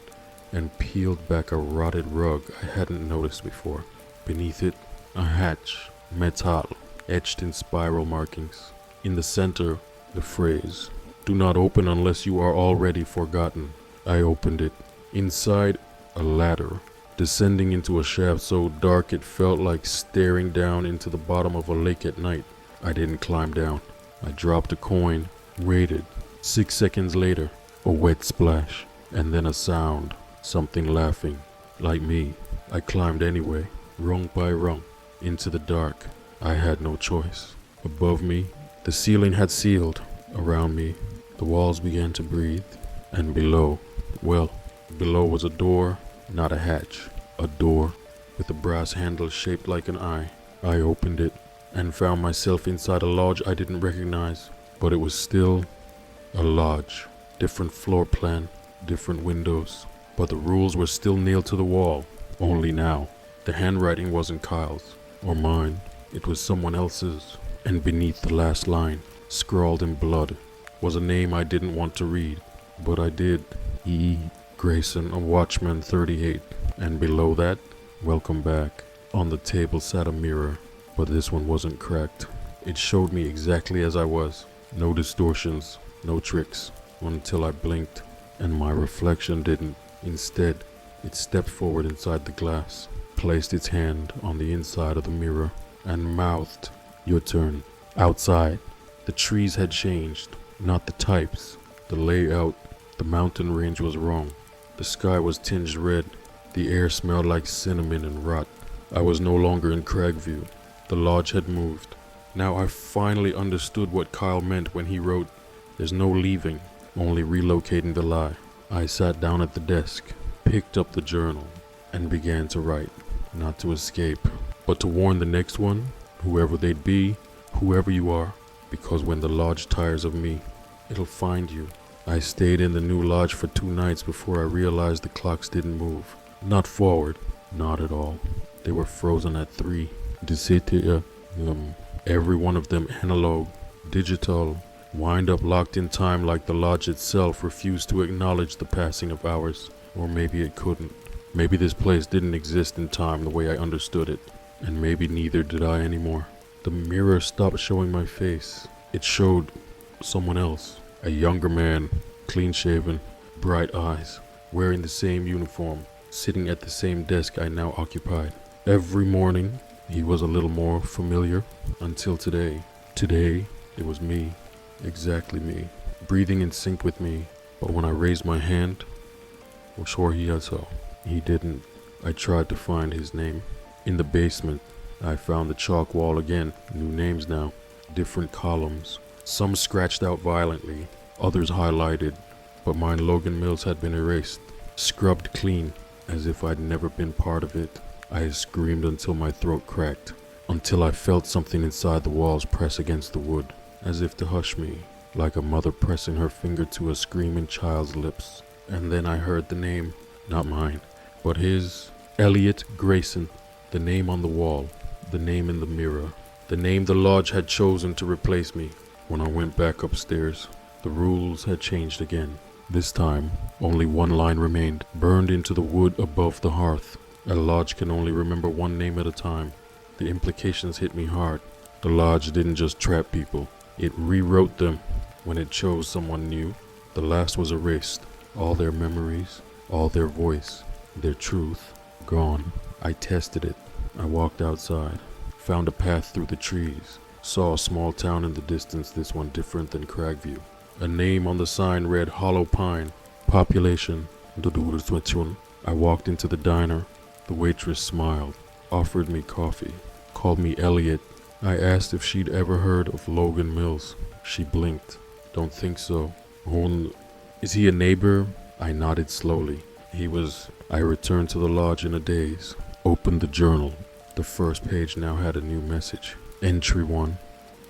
and peeled back a rotted rug I hadn't noticed before. Beneath it, a hatch, metal, etched in spiral markings. In the center, the phrase, "Do not open unless you are already forgotten." I opened it. Inside, a ladder, descending into a shaft so dark it felt like staring down into the bottom of a lake at night. I didn't climb down. I dropped a coin, waited. 6 seconds later, a wet splash, and then a sound, something laughing, like me. I climbed anyway, rung by rung, into the dark. I had no choice. Above me, the ceiling had sealed. Around me, the walls began to breathe. And below, well, below was a door, not a hatch. A door with a brass handle shaped like an eye. I opened it and found myself inside a lodge I didn't recognize, but it was still a lodge. Different floor plan, different windows, but the rules were still nailed to the wall. Only now, the handwriting wasn't Kyle's or mine. It was someone else's. And beneath the last line, scrawled in blood, was a name I didn't want to read, but I did. E. Grayson, a Watchman 38. And below that, "Welcome back." On the table sat a mirror, but this one wasn't cracked. It showed me exactly as I was. No distortions, no tricks, until I blinked, and my reflection didn't. Instead, it stepped forward inside the glass, placed its hand on the inside of the mirror, and mouthed, "Your turn." Outside, the trees had changed, not the types, the layout. The mountain range was wrong. The sky was tinged red. The air smelled like cinnamon and rot. I was no longer in Cragview. The lodge had moved. Now I finally understood what Kyle meant when he wrote, "There's no leaving, only relocating the lie." I sat down at the desk, picked up the journal, and began to write. Not to escape, but to warn the next one, whoever they'd be, whoever you are, because when the lodge tires of me, it'll find you. I stayed in the new lodge for 2 nights before I realized the clocks didn't move. Not forward, not at all. They were frozen at 3. Every one of them analog, digital, wind up locked in time like the lodge itself refused to acknowledge the passing of hours. Or maybe it couldn't. Maybe this place didn't exist in time the way I understood it. And maybe neither did I anymore. The mirror stopped showing my face. It showed someone else. A younger man, clean-shaven, bright eyes, wearing the same uniform, sitting at the same desk I now occupied. Every morning, he was a little more familiar, until today. Today, it was me, exactly me, breathing in sync with me. But when I raised my hand, he didn't. I tried to find his name. In the basement, I found the chalk wall again. New names now, different columns. Some scratched out violently, others highlighted, but mine, Logan Mills, had been erased, scrubbed clean, as if I'd never been part of it. I screamed until my throat cracked, until I felt something inside the walls press against the wood, as if to hush me, like a mother pressing her finger to a screaming child's lips. And then I heard the name, not mine, but his, Elliot Grayson, the name on the wall, the name in the mirror, the name the lodge had chosen to replace me. When I went back upstairs, the rules had changed again. This time, only one line remained, burned into the wood above the hearth. A lodge can only remember one name at a time. The implications hit me hard. The lodge didn't just trap people, it rewrote them. When it chose someone new, the last was erased. All their memories, all their voice, their truth, gone. I tested it. I walked outside, found a path through the trees. Saw a small town in the distance, this one different than Cragview. A name on the sign read Hollow Pine, population. I walked into the diner. The waitress smiled, offered me coffee, called me Elliot. I asked if she'd ever heard of Logan Mills. She blinked. Don't think so. Is he a neighbor? I nodded slowly. He was. I returned to the lodge in a daze, opened the journal. The first page now had a new message. Entry 1,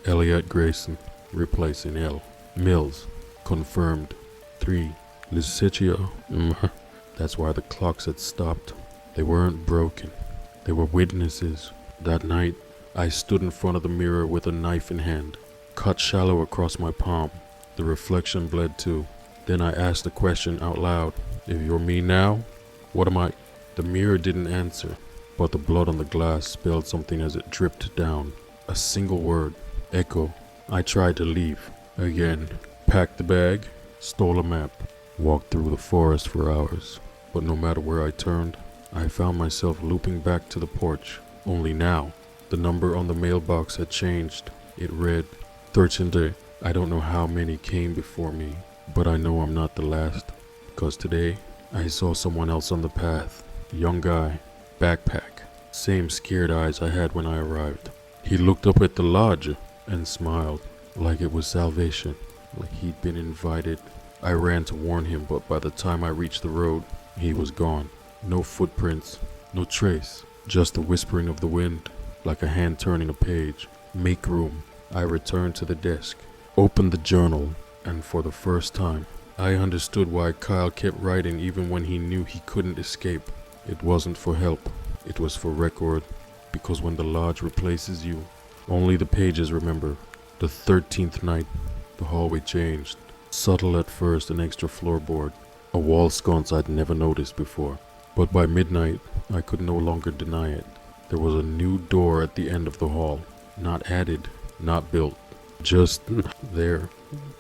Elliot Grayson, replacing L. Mills, confirmed. 3, Licetia. That's why the clocks had stopped. They weren't broken. They were witnesses. That night, I stood in front of the mirror with a knife in hand, cut shallow across my palm. The reflection bled too. Then I asked the question out loud. If you're me now, what am I? The mirror didn't answer, but the blood on the glass spelled something as it dripped down. A single word, echo. I tried to leave. Again, packed the bag, stole a map, walked through the forest for hours. But no matter where I turned, I found myself looping back to the porch. Only now, the number on the mailbox had changed. It read, 13. I don't know how many came before me, but I know I'm not the last. Because today, I saw someone else on the path. Young guy, backpack, same scared eyes I had when I arrived. He looked up at the lodge and smiled, like it was salvation, like he'd been invited. I ran to warn him, but by the time I reached the road, he was gone. No footprints, no trace, just the whispering of the wind, like a hand turning a page. Make room. I returned to the desk, opened the journal, and for the first time, I understood why Kyle kept writing even when he knew he couldn't escape. It wasn't for help, it was for record. Because when the lodge replaces you, only the pages remember. The 13th night, the hallway changed. Subtle at first, an extra floorboard, a wall sconce I'd never noticed before. But by midnight, I could no longer deny it. There was a new door at the end of the hall. Not added, not built, just there.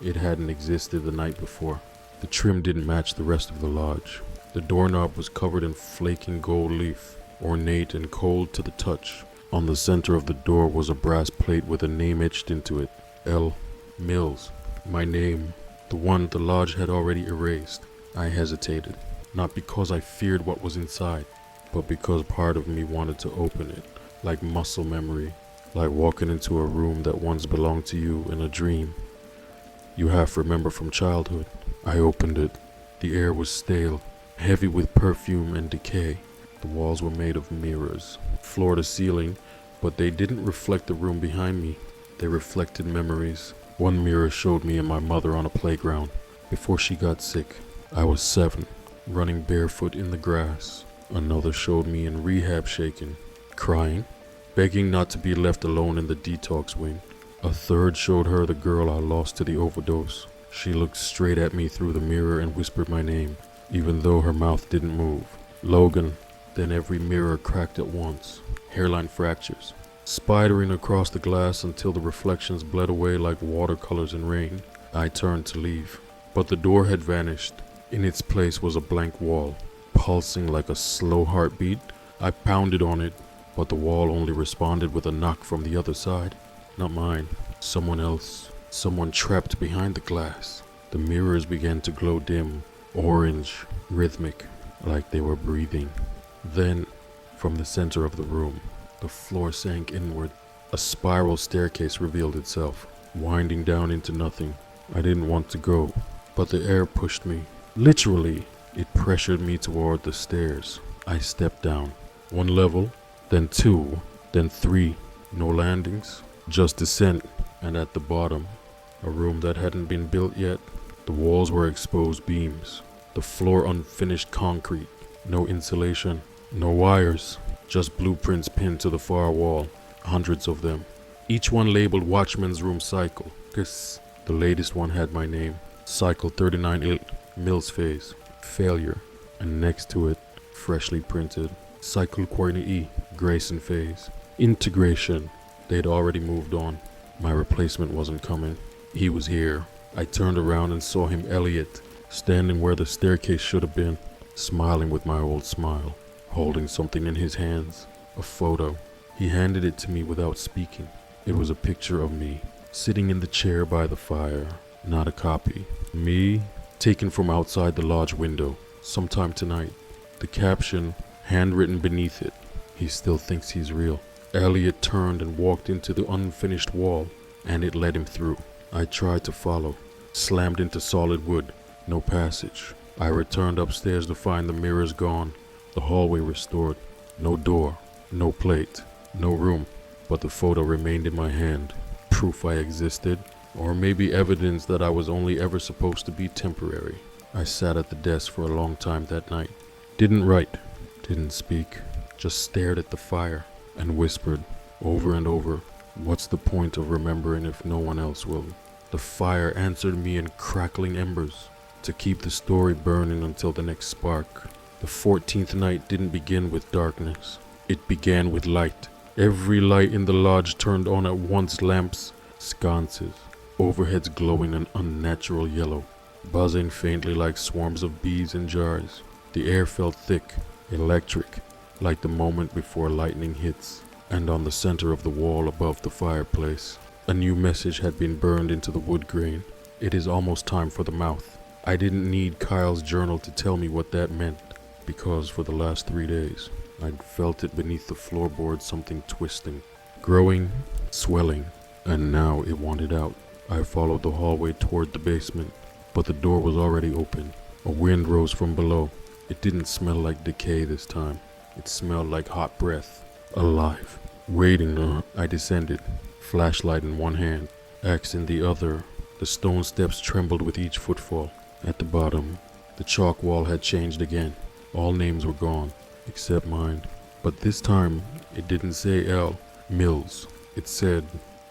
It hadn't existed the night before. The trim didn't match the rest of the lodge. The doorknob was covered in flaking gold leaf, ornate and cold to the touch. On the center of the door was a brass plate with a name etched into it. L. Mills. My name. The one the lodge had already erased. I hesitated. not because I feared what was inside, but because part of me wanted to open it, like muscle memory, like walking into a room that once belonged to you in a dream you half remember from childhood. I opened it. The air was stale, heavy with perfume and decay. The walls were made of mirrors, floor to ceiling, but they didn't reflect the room behind me. They reflected memories. One mirror showed me and my mother on a playground before she got sick. I was 7, running barefoot in the grass. Another showed me in rehab, shaken, crying, begging not to be left alone in the detox wing. A third showed her the girl I lost to the overdose. She looked straight at me through the mirror and whispered my name, even though her mouth didn't move. Logan. Then every mirror cracked at once. Hairline fractures, spidering across the glass until the reflections bled away like watercolors in rain. I turned to leave, but the door had vanished. In its place was a blank wall, pulsing like a slow heartbeat. I pounded on it, but the wall only responded with a knock from the other side. Not mine, someone else, someone trapped behind the glass. The mirrors began to glow dim, orange, rhythmic, like they were breathing. Then, from the center of the room, the floor sank inward. A spiral staircase revealed itself, winding down into nothing. I didn't want to go, but the air pushed me. Literally, it pressured me toward the stairs. I stepped down. 1 level, then 2, then 3. No landings, just descent. And at the bottom, a room that hadn't been built yet. The walls were exposed beams, the floor unfinished concrete. No insulation, no wires, just blueprints pinned to the far wall, hundreds of them. Each one labeled Watchman's room cycle. The latest one had my name. Cycle 39 Mills phase, failure. And next to it, freshly printed, Cycle Querney Grayson phase, integration. They'd already moved on. My replacement wasn't coming. He was here. I turned around and saw him, Elliot, standing where the staircase should have been, smiling with my old smile, holding something in his hands, a photo. He handed it to me without speaking. It was a picture of me, sitting in the chair by the fire, not a copy. Me, taken from outside the lodge window, sometime tonight. The caption, handwritten beneath it, he still thinks he's real. Elliot turned and walked into the unfinished wall, and it led him through. I tried to follow, slammed into solid wood, no passage. I returned upstairs to find the mirrors gone, the hallway restored, no door, no plate, no room, but the photo remained in my hand, proof I existed, or maybe evidence that I was only ever supposed to be temporary. I sat at the desk for a long time that night, didn't write, didn't speak, just stared at the fire and whispered over and over, "What's the point of remembering if no one else will?" The fire answered me in crackling embers, to keep the story burning until the next spark. The 14th night didn't begin with darkness. It began with light. Every light in the lodge turned on at once, lamps, sconces, overheads glowing an unnatural yellow, buzzing faintly like swarms of bees in jars. The air felt thick, electric, like the moment before lightning hits. And on the center of the wall above the fireplace, a new message had been burned into the wood grain. "It is almost time for the mouth." I didn't need Kyle's journal to tell me what that meant, because for the last 3 days, I'd felt it beneath the floorboard, something twisting, growing, swelling, and now it wanted out. I followed the hallway toward the basement, but the door was already open. A wind rose from below. It didn't smell like decay this time. It smelled like hot breath, alive, waiting. I descended, flashlight in one hand, axe in the other. The stone steps trembled with each footfall. At the bottom, the chalk wall had changed again. All names were gone, except mine. But this time, it didn't say L. Mills. It said,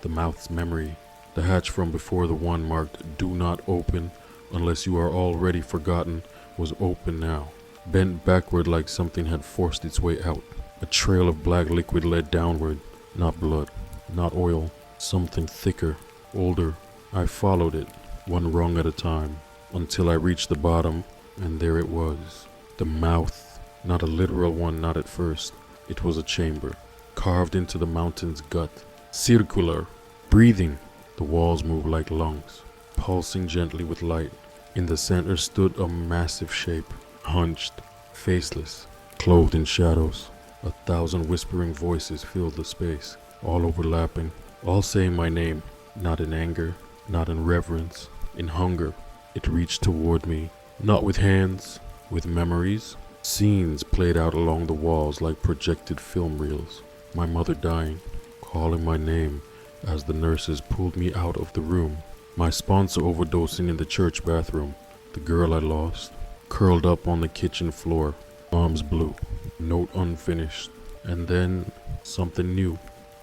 the mouth's memory. The hatch from before the one marked "Do not open unless you are already forgotten" was open now, bent backward like something had forced its way out. A trail of black liquid led downward. Not blood, not oil, something thicker, older. I followed it, one rung at a time, until I reached the bottom, and there it was. The mouth, not a literal one, not at first. It was a chamber, carved into the mountain's gut, circular, breathing. The walls moved like lungs, pulsing gently with light. In the center stood a massive shape, hunched, faceless, clothed in shadows. 1,000 whispering voices filled the space, all overlapping, all saying my name, not in anger, not in reverence, in hunger. It reached toward me, not with hands, with memories. Scenes played out along the walls like projected film reels. My mother dying, calling my name as the nurses pulled me out of the room. My sponsor overdosing in the church bathroom. The girl I lost, curled up on the kitchen floor, arms blue, note unfinished. And then something new.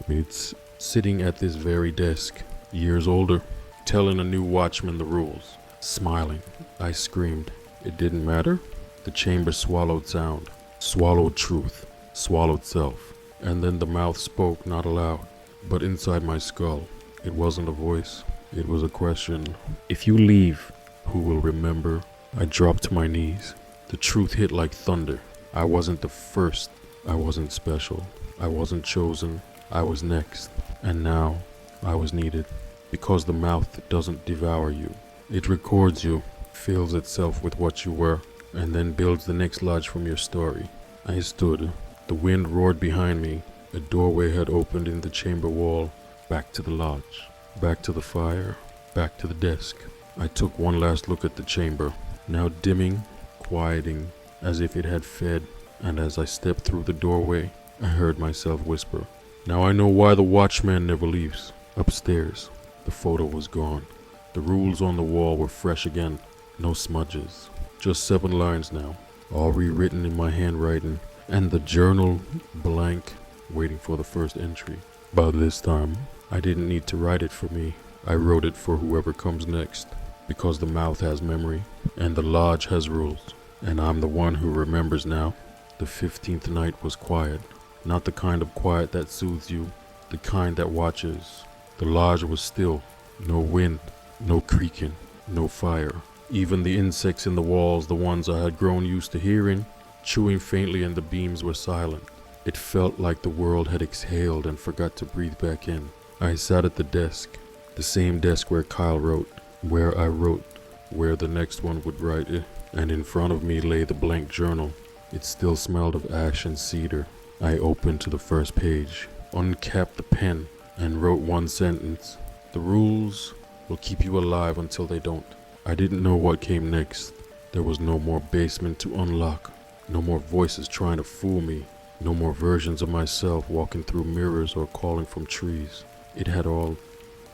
It's sitting at this very desk, years older, telling a new watchman the rules. Smiling, I screamed. It didn't matter. The chamber swallowed sound, swallowed truth, swallowed self. And then the mouth spoke, not aloud, but inside my skull. It wasn't a voice, it was a question. If you leave, who will remember? I dropped to my knees. The truth hit like thunder. I wasn't the first. I wasn't special. I wasn't chosen. I was next. And now, I was needed. Because the mouth doesn't devour you. It records you, fills itself with what you were, and then builds the next lodge from your story. I stood. The wind roared behind me. A doorway had opened in the chamber wall. Back to the lodge. Back to the fire. Back to the desk. I took one last look at the chamber, now dimming, quieting, as if it had fed, and as I stepped through the doorway, I heard myself whisper, "Now I know why the watchman never leaves." Upstairs, the photo was gone. The rules on the wall were fresh again, no smudges, just 7 lines now, all rewritten in my handwriting, and the journal blank, waiting for the first entry. By this time, I didn't need to write it for me. I wrote it for whoever comes next. Because the mouth has memory, and the lodge has rules, and I'm the one who remembers now. The 15th night was quiet, not the kind of quiet that soothes you, the kind that watches. The lodge was still, no wind, no creaking, no fire. Even the insects in the walls, the ones I had grown used to hearing, chewing faintly, and the beams were silent. It felt like the world had exhaled and forgot to breathe back in. I sat at the desk, the same desk where Kyle wrote, where I wrote, where the next one would write it, and in front of me lay the blank journal. It still smelled of ash and cedar. I opened to the first page, uncapped the pen, and wrote one sentence. The rules will keep you alive until they don't. I didn't know what came next. There was no more basement to unlock, no more voices trying to fool me, no more versions of myself walking through mirrors or calling from trees. It had all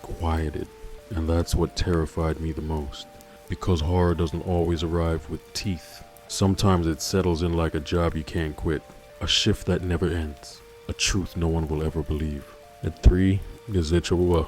quieted. And that's what terrified me the most, because horror doesn't always arrive with teeth. Sometimes it settles in like a job you can't quit, a shift that never ends, a truth no one will ever believe. At 3, the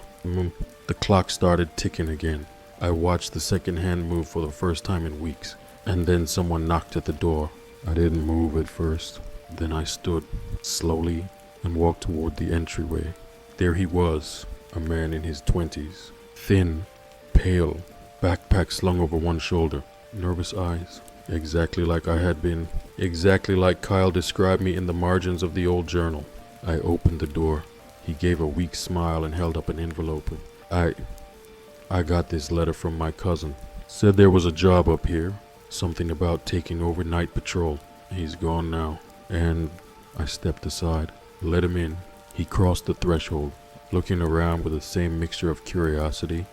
clock started ticking again. I watched the second hand move for the first time in weeks, and then someone knocked at the door. I didn't move at first. Then I stood, slowly, and walked toward the entryway. There he was, a man in his 20s. Thin, pale, backpack slung over one shoulder, nervous eyes, exactly like I had been, exactly like Kyle described me in the margins of the old journal. I opened the door. He gave a weak smile and held up an envelope. I got this letter from my cousin. Said there was a job up here, something about taking over night patrol. He's gone now. And I stepped aside, let him in. He crossed the threshold, looking around with the same mixture of curiosity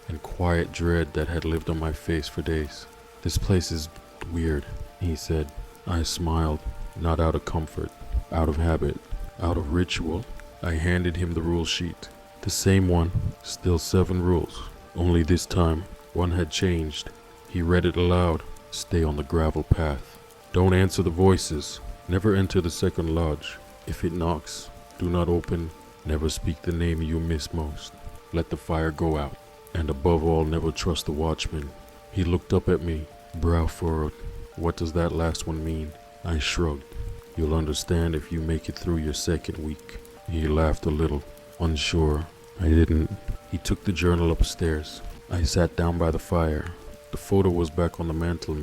and quiet dread that had lived on my face for days. "This place is weird," he said. I smiled, not out of comfort, out of habit, out of ritual. I handed him the rule sheet. The same one, still 7 rules. Only this time, one had changed. He read it aloud. "Stay on the gravel path. Don't answer the voices. Never enter the second lodge. If it knocks, do not open. Never speak the name you miss most. Let the fire go out. And above all, never trust the watchman." He looked up at me, brow furrowed. "What does that last one mean?" I shrugged. "You'll understand if you make it through your second week." He laughed a little, unsure. I didn't. He took the journal upstairs. I sat down by the fire. The photo was back on the mantel,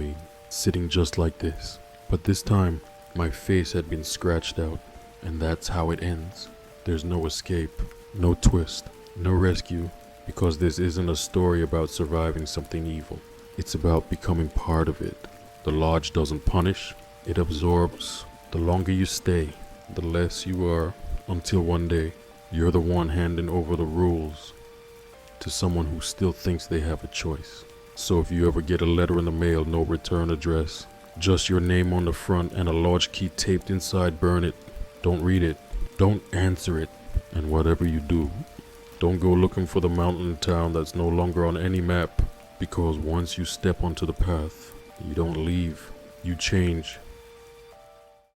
sitting just like this. But this time, my face had been scratched out. And that's how it ends. There's no escape, no twist, no rescue, because this isn't a story about surviving something evil. It's about becoming part of it. The lodge doesn't punish, it absorbs. The longer you stay, the less you are, until one day, you're the one handing over the rules to someone who still thinks they have a choice. So if you ever get a letter in the mail, no return address, just your name on the front and a lodge key taped inside, burn it. Don't read it. Don't answer it. And whatever you do, don't go looking for the mountain town that's no longer on any map, because once you step onto the path, you don't leave. You change.